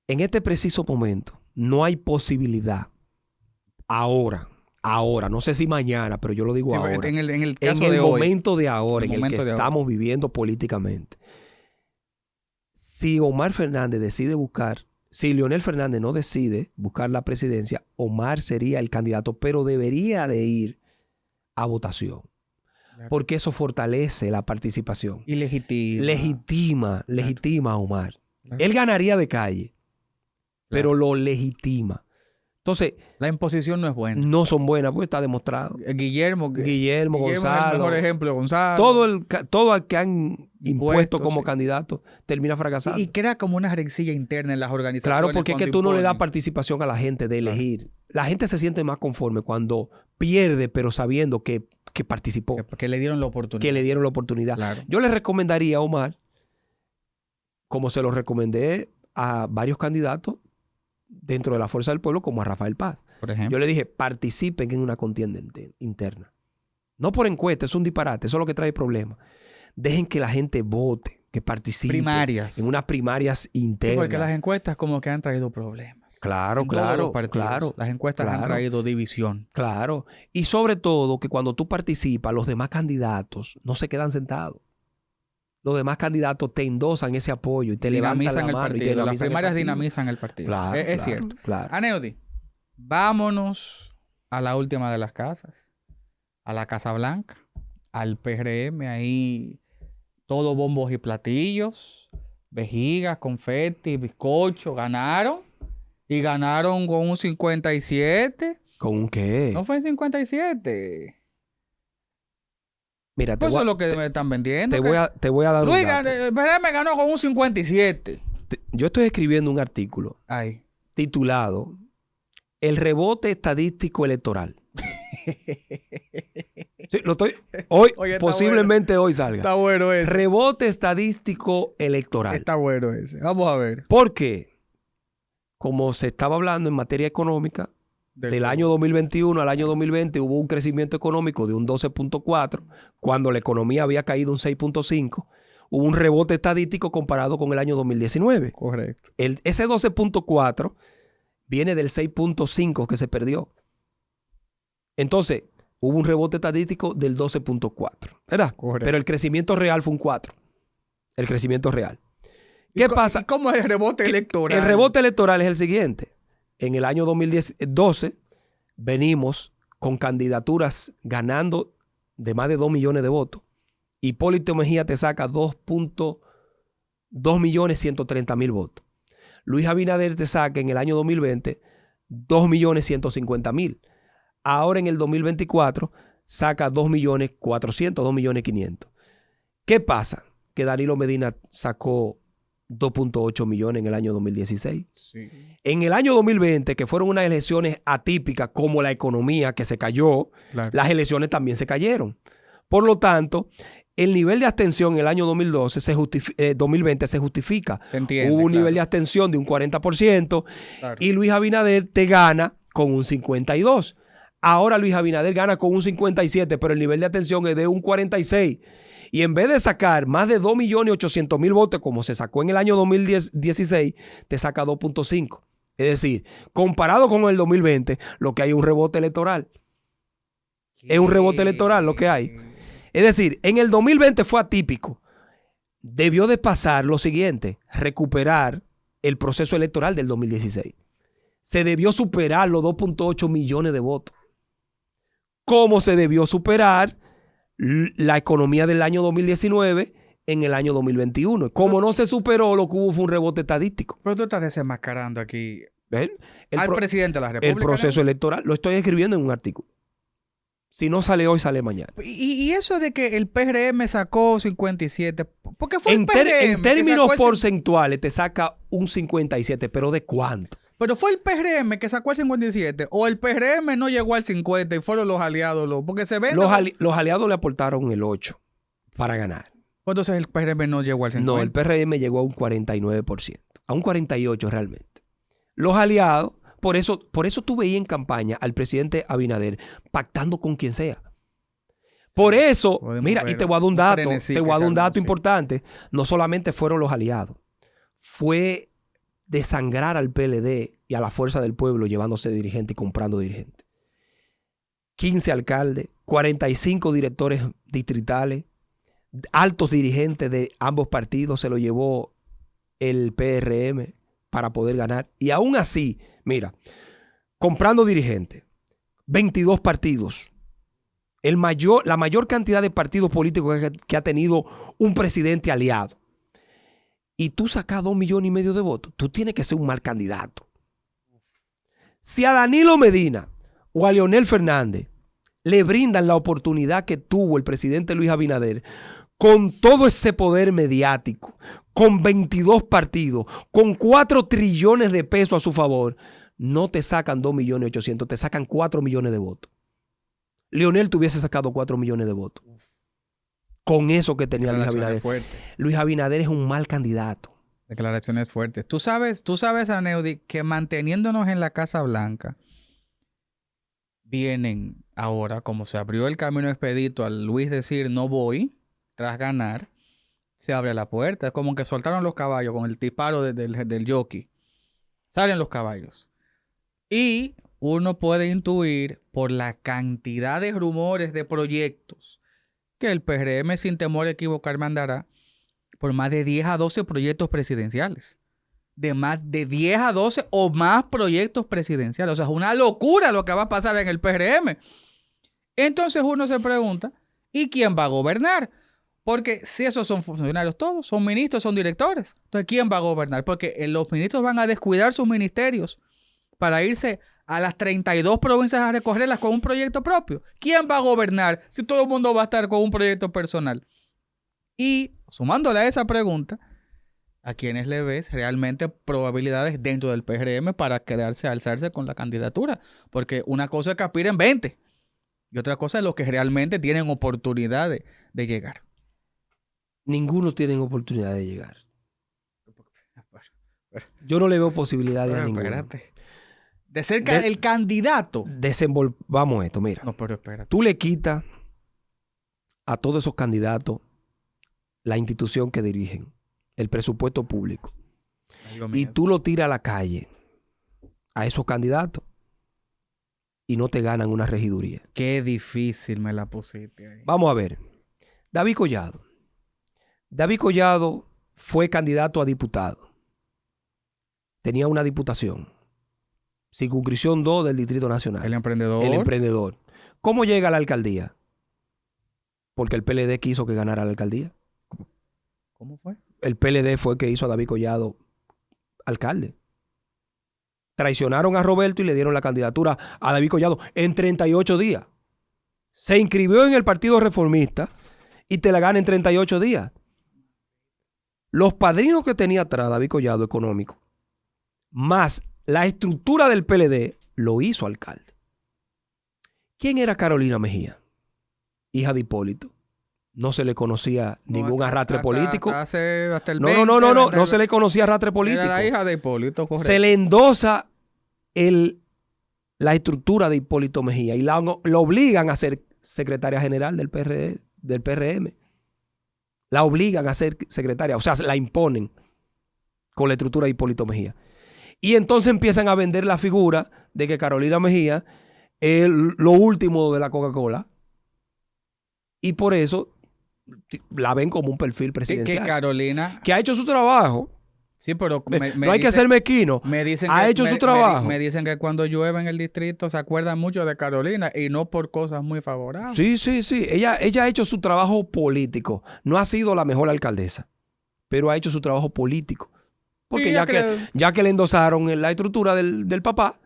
En este preciso momento, no hay posibilidad ahora, no sé si mañana, pero yo lo digo ahora. En el caso de hoy. Momento de ahora, en el que estamos viviendo políticamente. Si Omar Fernández decide si Leonel Fernández no decide buscar la presidencia, Omar sería el candidato, pero debería de ir a votación. Claro. Porque eso fortalece la participación. Y legitima a Omar. Claro. Él ganaría de calle, pero lo legitima. Entonces, la imposición no es buena. No son buenas, porque está demostrado. Guillermo Gonzalo. Es el mejor ejemplo, Gonzalo. Todo el que han impuesto como candidato termina fracasando. Y crea como una rencilla interna en las organizaciones. Claro, porque es que tú no le das participación a la gente de elegir. Claro. La gente se siente más conforme cuando pierde, pero sabiendo que participó. Que le dieron la oportunidad. Claro. Yo le recomendaría a Omar, como se lo recomendé a varios candidatos dentro de la Fuerza del Pueblo, como a Rafael Paz. Por ejemplo. Yo le dije, participen en una contienda interna. No por encuesta, es un disparate, eso es lo que trae problemas. Dejen que la gente vote, que participe. Primarias. En unas primarias internas. Sí, porque las encuestas como que han traído problemas. Claro, En todos los claro, partidos. claro. Las encuestas han claro. traído división. Claro. Y sobre todo que cuando tú participas, los demás candidatos no se quedan sentados. Los demás candidatos te endosan ese apoyo y te levantan la Dinamizan el mano y te partido. Las dinamizan el primarias partido. dinamizan el partido. Claro, Es claro, cierto. claro. Aneudi, vámonos a la última de las casas. A la Casa Blanca. Al PRM. Ahí todo bombos y platillos. Vejigas, confeti, bizcocho. Ganaron. Y ganaron con un 57. ¿Con un qué? ¿No fue en 57? Mira, te Pues eso voy, es lo que me están vendiendo. te voy a dar Luis, un dato. el PRM ganó con un 57. Yo estoy escribiendo un artículo Ay. titulado El rebote estadístico electoral. Sí, lo estoy, hoy, Oye, está posiblemente hoy salga. Está bueno ese. Rebote estadístico electoral. Está bueno ese. Vamos a ver. Porque, como se estaba hablando en materia económica, del año 2021 al año 2020 hubo un crecimiento económico de un 12.4, cuando la economía había caído un 6.5. Hubo un rebote estadístico comparado con el año 2019. Correcto. Ese 12.4 viene del 6.5 que se perdió. Entonces, hubo un rebote estadístico del 12.4, ¿verdad? Correcto. Pero el crecimiento real fue un 4. El crecimiento real. ¿Qué pasa? ¿Cómo es el rebote electoral? El rebote electoral es el siguiente. En el año 2012 venimos con candidaturas ganando de más de 2 millones de votos. Hipólito Mejía te saca 2.130.000 votos. Luis Abinader te saca en el año 2020 2.150.000. Ahora en el 2024 saca 2.400.000, 2.500.000. ¿Qué pasa? Que Danilo Medina sacó 2.8 millones en el año 2016. Sí. En el año 2020, que fueron unas elecciones atípicas como la economía que se cayó, Claro. las elecciones también se cayeron. Por lo tanto, el nivel de abstención en el año 2020 se justifica. Se entiende, Hubo un claro. nivel de abstención de un 40% Claro. y Luis Abinader te gana con un 52%. Ahora Luis Abinader gana con un 57%, pero el nivel de abstención es de un 46%. Y en vez de sacar más de 2.800.000 votos, como se sacó en el año 2016, te saca 2.5. Es decir, comparado con el 2020, lo que hay es un rebote electoral. Es un rebote electoral lo que hay. Es decir, en el 2020 fue atípico. Debió de pasar lo siguiente, recuperar el proceso electoral del 2016. Se debió superar los 2.8 millones de votos. ¿Cómo se debió superar la economía del año 2019 en el año 2021? Como no se superó, lo que hubo fue un rebote estadístico. Pero tú estás desenmascarando aquí ¿Ven? al presidente de la República. El proceso electoral lo estoy escribiendo en un artículo. Si no sale hoy, sale mañana. Y eso de que el PRM sacó 57, ¿por qué fue el PRM? En términos que sacó porcentuales te saca un 57, pero ¿de cuánto? Pero fue el PRM que sacó el 57 o el PRM no llegó al 50 y fueron los aliados, porque se ven. Los aliados le aportaron el 8 para ganar. Entonces el PRM no llegó al 50. No, el PRM llegó a un 49%, a un 48% realmente. Los aliados, por eso tú veías en campaña al presidente Abinader pactando con quien sea. Por eso, mira, y te voy a dar un dato, importante. No solamente fueron los aliados, fue desangrar al PLD y a la Fuerza del Pueblo llevándose dirigentes y comprando dirigentes. 15 alcaldes, 45 directores distritales, altos dirigentes de ambos partidos se lo llevó el PRM para poder ganar. Y aún así, mira, comprando dirigentes, 22 partidos, la mayor cantidad de partidos políticos que ha tenido un presidente aliado. Y tú sacas 2,5 millones de votos, tú tienes que ser un mal candidato. Si a Danilo Medina o a Leonel Fernández le brindan la oportunidad que tuvo el presidente Luis Abinader, con todo ese poder mediático, con 22 partidos, con 4 trillones de pesos a su favor, no te sacan 2.800.000, te sacan 4 millones de votos. Leonel te hubiese sacado 4 millones de votos. Con eso que tenía Luis Abinader. Luis Abinader es un mal candidato. Declaraciones fuertes. Tú sabes, Aneudi, que manteniéndonos en la Casa Blanca, vienen ahora, como se abrió el camino expedito al Luis decir no voy, tras ganar, se abre la puerta. Es como que soltaron los caballos con el disparo del jockey. Salen los caballos. Y uno puede intuir por la cantidad de rumores de proyectos que el PRM, sin temor a equivocarme, andará por más de 10 a 12 proyectos presidenciales. De más de 10 a 12 o más proyectos presidenciales. O sea, es una locura lo que va a pasar en el PRM. Entonces uno se pregunta, ¿y quién va a gobernar? Porque si esos son funcionarios todos, son ministros, son directores. Entonces, ¿quién va a gobernar? Porque los ministros van a descuidar sus ministerios para irse a las 32 provincias a recorrerlas con un proyecto propio. ¿Quién va a gobernar si todo el mundo va a estar con un proyecto personal? Y sumándole a esa pregunta, ¿a quiénes le ves realmente probabilidades dentro del PRM para quedarse, alzarse con la candidatura? Porque una cosa es que aspiren 20 y otra cosa es los que realmente tienen oportunidad de llegar. Ninguno tiene oportunidad de llegar. Yo no le veo posibilidades a ninguno. Espérate. De ser el candidato. Vamos esto, mira. No, pero espérate. Tú le quitas a todos esos candidatos la institución que dirigen, el presupuesto público. Y tú lo tiras a la calle a esos candidatos y no te ganan una regiduría. Qué difícil me la pusiste ahí. Vamos a ver. David Collado. David Collado fue candidato a diputado. Tenía una diputación. Circunscripción 2 del Distrito Nacional. El emprendedor. El emprendedor. ¿Cómo llega a la alcaldía? Porque el PLD quiso que ganara la alcaldía. ¿Cómo fue? El PLD fue el que hizo a David Collado alcalde. Traicionaron a Roberto y le dieron la candidatura a David Collado en 38 días. Se inscribió en el Partido Reformista y te la gana en 38 días. Los padrinos que tenía atrás David Collado económico, más la estructura del PLD, lo hizo alcalde. ¿Quién era Carolina Mejía? Hija de Hipólito. No se le conocía ningún arrastre político. Hasta el No se le conocía arrastre político. Era la hija de Hipólito, correcto. Se le endosa la estructura de Hipólito Mejía y lo obligan a ser secretaria general del PRM. La obligan a ser secretaria, o sea, la imponen con la estructura de Hipólito Mejía. Y entonces empiezan a vender la figura de que Carolina Mejía es lo último de la Coca-Cola. Y por eso la ven como un perfil presidencial. Que Carolina... Que ha hecho su trabajo. Sí, pero... no hay que ser mezquino. Ha hecho su trabajo. Me dicen que cuando llueve en el distrito se acuerdan mucho de Carolina y no por cosas muy favorables. Sí. Ella ha hecho su trabajo político. No ha sido la mejor alcaldesa, pero ha hecho su trabajo político. Porque ya que le endosaron en la estructura del papá,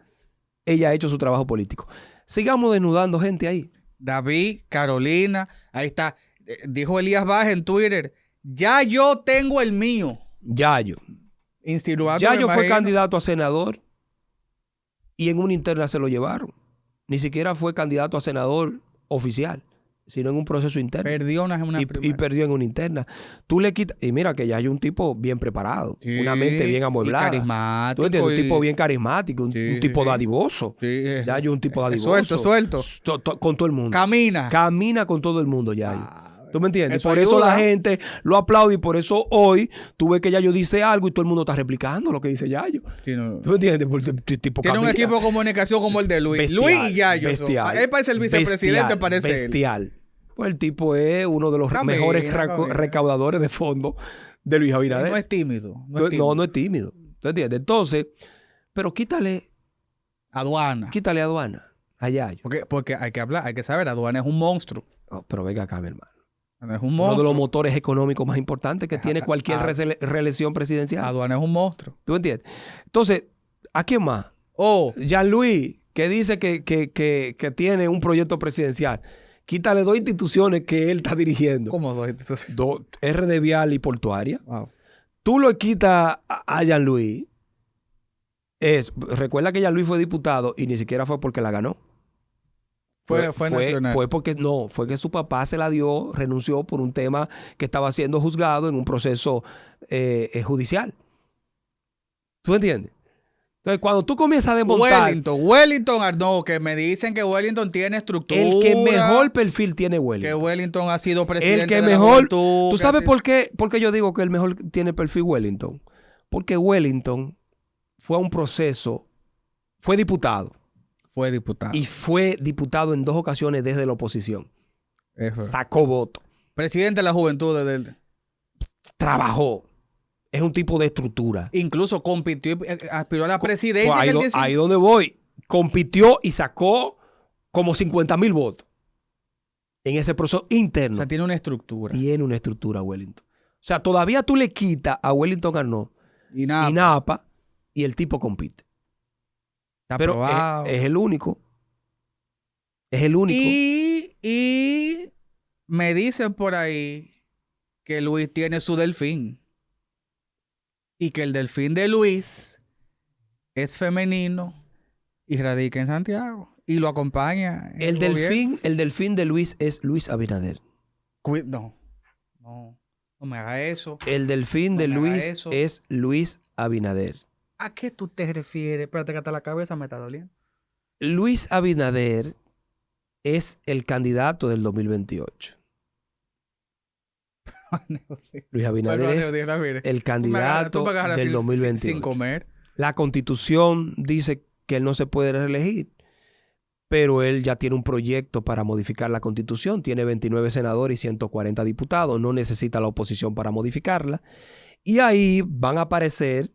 ella ha hecho su trabajo político. Sigamos desnudando gente ahí. David, Carolina, ahí está. Dijo Elías Baja en Twitter, ya yo tengo el mío. Yayo. Insinuando, Yayo fue candidato a senador y en una interna se lo llevaron. Ni siquiera fue candidato a senador oficial, sino en un proceso interno. Perdió y perdió en una interna. Tú le quitas... Y mira que Yayo es un tipo bien preparado, sí, una mente bien amueblada. Y carismático. ¿Tú entiendes? Un tipo bien carismático, un tipo dadivoso. Sí. Yayo es un tipo dadivoso. Suelto. Con todo el mundo. Camina con todo el mundo, Yayo. ¿Tú me entiendes? Eso por ayuda. eso la gente lo aplaude y por eso hoy tú ves que Yayo dice algo y todo el mundo está replicando lo que dice Yayo. Sí, no. ¿Tú me entiendes? Tipo tiene un equipo de comunicación como el de Luis. Bestial, Luis y Yayo. Bestial. Él parece el vicepresidente, parece bestial. Pues el tipo es uno de los mejores recaudadores de fondos de Luis Abinader. No es tímido. No es tímido. ¿Tú entiendes? Entonces, pero quítale aduana a Yayo. Porque hay que hablar, hay que saber, aduana es un monstruo. Oh, pero venga acá, mi hermano. Es un monstruo. Uno de los motores económicos más importantes que tiene cualquier reelección presidencial. Aduana es un monstruo. ¿Tú entiendes? Entonces, ¿a quién más? Jean-Louis, que dice que tiene un proyecto presidencial. Quítale 2 instituciones que él está dirigiendo. ¿Cómo 2 instituciones? RD Vial y Portuaria. Wow. Tú lo quitas a Jean-Louis. Recuerda que Jean-Louis fue diputado y ni siquiera fue porque la ganó. Fue nacional. Fue que su papá se la dio, renunció por un tema que estaba siendo juzgado en un proceso judicial. ¿Tú entiendes? Entonces, cuando tú comienzas a desmontar... Wellington Arnaud, que me dicen que Wellington tiene estructura. El que mejor perfil tiene Wellington. Que Wellington ha sido presidente el que de mejor, la juventud. ¿Tú sabes por qué yo digo que el mejor tiene perfil Wellington? Porque Wellington fue a un proceso, fue diputado. Fue diputado. Y fue diputado en 2 ocasiones desde la oposición. Eso. Sacó voto. Presidente de la juventud del... Trabajó. Es un tipo de estructura. Incluso compitió y aspiró a la presidencia. Ahí donde voy. Compitió y sacó como 50,000 votos. En ese proceso interno. O sea, tiene una estructura. Tiene una estructura Wellington. O sea, todavía tú le quitas a Wellington Arnaud Y nada. INAPA y el tipo compite. Está Pero aprobado. es el único. Es el único. Y me dicen por ahí que Luis tiene su delfín. Y que el delfín de Luis es femenino y radica en Santiago. Y lo acompaña. El delfín de Luis es Luis Abinader. No me haga eso. El delfín de Luis es Luis Abinader. ¿A qué tú te refieres? Espérate que hasta la cabeza me está doliendo. Luis Abinader es el candidato del 2028. Luis Abinader es el candidato del 2028. Sin comer. La Constitución dice que él no se puede reelegir, pero él ya tiene un proyecto para modificar la Constitución. Tiene 29 senadores y 140 diputados. No necesita la oposición para modificarla. Y ahí van a aparecer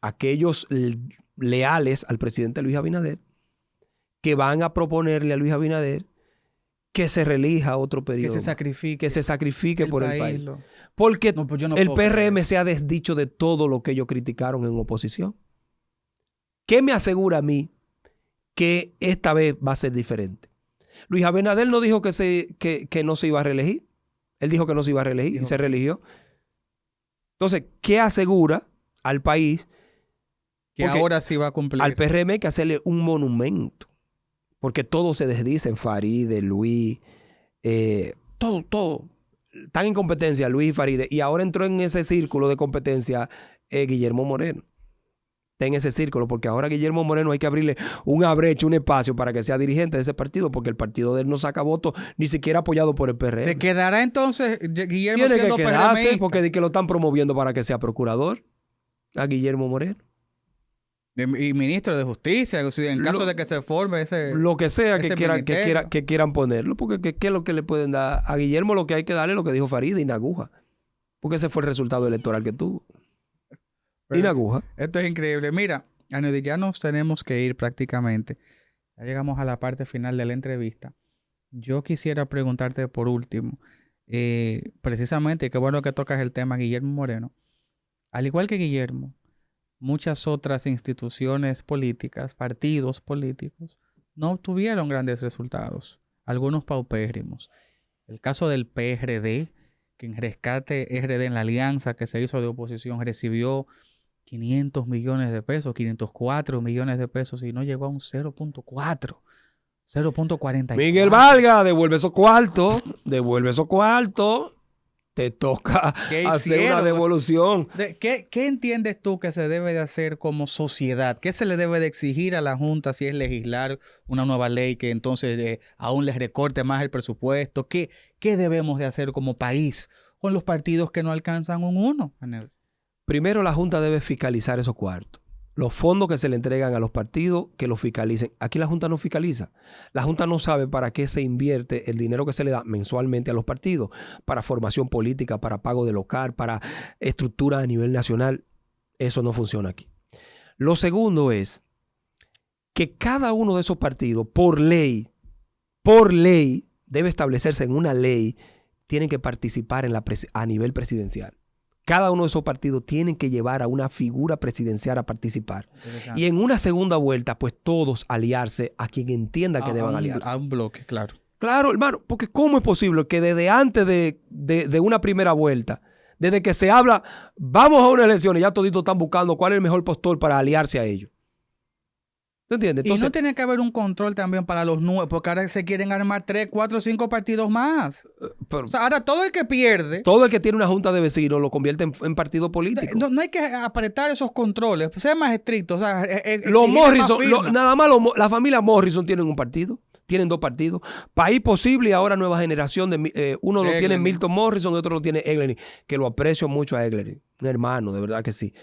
aquellos leales al presidente Luis Abinader que van a proponerle a Luis Abinader que se reelija otro periodo. Que se sacrifique por el país. Porque el PRM se ha desdicho de todo lo que ellos criticaron en oposición. ¿Qué me asegura a mí que esta vez va a ser diferente? Luis Abinader no dijo que no se iba a reelegir. Él dijo que no se iba a reelegir y se reeligió. Entonces, ¿qué asegura al país? Que ahora sí va a cumplir. Al PRM hay que hacerle un monumento. Porque todos se desdicen, Faride, Luis, todo. Están en competencia Luis y Faride. Y ahora entró en ese círculo de competencia Guillermo Moreno. Está en ese círculo, porque ahora Guillermo Moreno hay que abrirle una brecha, un espacio para que sea dirigente de ese partido, porque el partido de él no saca votos, ni siquiera apoyado por el PRM. ¿Se quedará entonces Guillermo Tiene siendo que quedarse PRMista? porque que lo están promoviendo para que sea procurador a Guillermo Moreno. Y ministro de Justicia, en caso de que se forme ese... Lo que sea que quieran ponerlo, porque ¿qué es lo que le pueden dar? A Guillermo lo que hay que darle es lo que dijo Faride, Inaguja. Porque ese fue el resultado electoral que tuvo. Inaguja. Esto es increíble. Mira, Anody, ya nos tenemos que ir prácticamente. Ya llegamos a la parte final de la entrevista. Yo quisiera preguntarte por último, precisamente, qué bueno que tocas el tema Guillermo Moreno. Al igual que Guillermo, muchas otras instituciones políticas, partidos políticos, no obtuvieron grandes resultados, algunos paupérrimos. El caso del PRD, que en Rescate RD, en la alianza que se hizo de oposición, recibió 500 millones de pesos, 504 millones de pesos y no llegó a un 0.44. Miguel Valga, devuelve esos cuartos. Te toca hacer una devolución. ¿Qué entiendes tú que se debe de hacer como sociedad? ¿Qué se le debe de exigir a la Junta si es legislar una nueva ley que entonces aún les recorte más el presupuesto? ¿Qué debemos de hacer como país con los partidos que no alcanzan un 1? Primero, la Junta debe fiscalizar esos cuartos. Los fondos que se le entregan a los partidos, que los fiscalicen. Aquí la Junta no fiscaliza. La Junta no sabe para qué se invierte el dinero que se le da mensualmente a los partidos. Para formación política, para pago de local, para estructura a nivel nacional. Eso no funciona aquí. Lo segundo es que cada uno de esos partidos, por ley, debe establecerse en una ley, tienen que participar a nivel presidencial. Cada uno de esos partidos tienen que llevar a una figura presidencial a participar. Y en una segunda vuelta, pues todos aliarse a quien entienda que deban aliarse. A un bloque, claro. Claro, hermano, porque ¿cómo es posible que desde antes de una primera vuelta, desde que se habla, vamos a unas elecciones, ya toditos están buscando cuál es el mejor postor para aliarse a ellos? ¿Te entiendes? Entonces, y no tiene que haber un control también para los nuevos, porque ahora se quieren armar 3, 4, 5 partidos más. Pero, o sea, ahora todo el que pierde... Todo el que tiene una junta de vecinos lo convierte en partido político. No hay que apretar esos controles, ser más estrictos. O sea, los Morrison, nada más la familia Morrison tienen un partido. Tienen 2 partidos. País Posible y ahora Nueva Generación. Uno lo tiene Milton Morrison y otro lo tiene Eglerin, que lo aprecio mucho a Eglerin. Un hermano, de verdad que sí.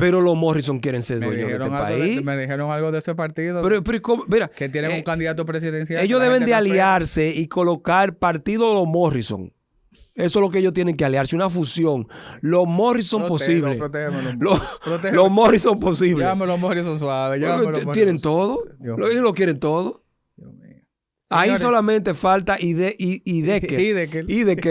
Pero los Morrison quieren ser dueños de este país. Me dijeron algo de ese partido. Pero ¿cómo? Mira, que tienen un candidato presidencial. Ellos deben de aliarse y colocar partido de los Morrison. Eso es lo que ellos tienen que aliarse, una fusión. Los Morrison posible. Los Morrison posible. Llámame los Morrison suave. Tienen todo. Ellos lo quieren todo. Dios mío. Ahí Señores, solamente falta Ideker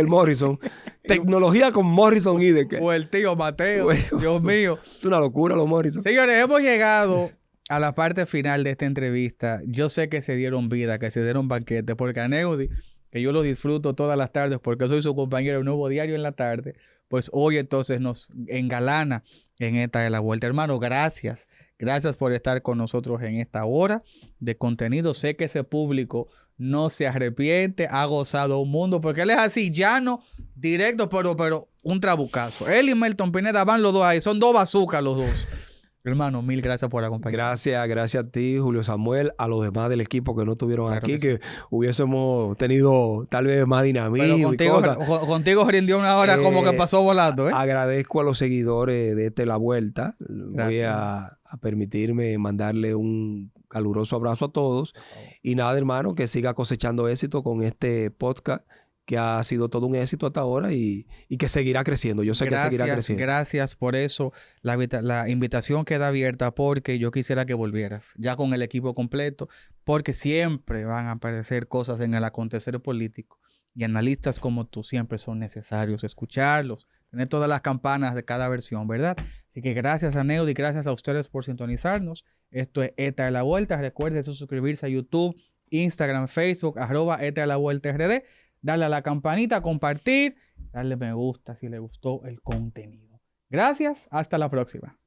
Morrison. Tecnología con Morrison Ideker. O el tío Mateo. Dios mío. Es una locura los Morrison. Señores, hemos llegado a la parte final de esta entrevista. Yo sé que se dieron vida, que se dieron banquete, porque Aneudi, que yo lo disfruto todas las tardes porque soy su compañero de Nuevo Diario en la tarde, pues hoy entonces nos engalana en esta de la vuelta. Hermano, gracias. Gracias por estar con nosotros en esta hora de contenido. Sé que ese público no se arrepiente, ha gozado un mundo, porque él es así, llano, directo, pero un trabucazo. Él y Melton Pineda van los dos ahí, son dos bazucas los dos. Hermano, mil gracias por acompañarnos. Gracias a ti, Julio Samuel, a los demás del equipo que no estuvieron aquí, que hubiésemos tenido tal vez más dinamismo. Pero contigo rindió una hora como que pasó volando. Agradezco a los seguidores de La Vuelta. Voy a permitirme mandarle un caluroso abrazo a todos. Y nada, hermano, que siga cosechando éxito con este podcast, que ha sido todo un éxito hasta ahora y que seguirá creciendo. Yo sé que seguirá creciendo. Gracias por eso. La invitación queda abierta porque yo quisiera que volvieras ya con el equipo completo, porque siempre van a aparecer cosas en el acontecer político y analistas como tú siempre son necesarios escucharlos, tener todas las campanas de cada versión, ¿verdad? Así que gracias a Neudi, gracias a ustedes por sintonizarnos. Esto es ETA de la Vuelta. Recuerden suscribirse a YouTube, Instagram, Facebook, @ETA de la Vuelta RD. Darle a la campanita, compartir, darle me gusta si le gustó el contenido. Gracias, hasta la próxima.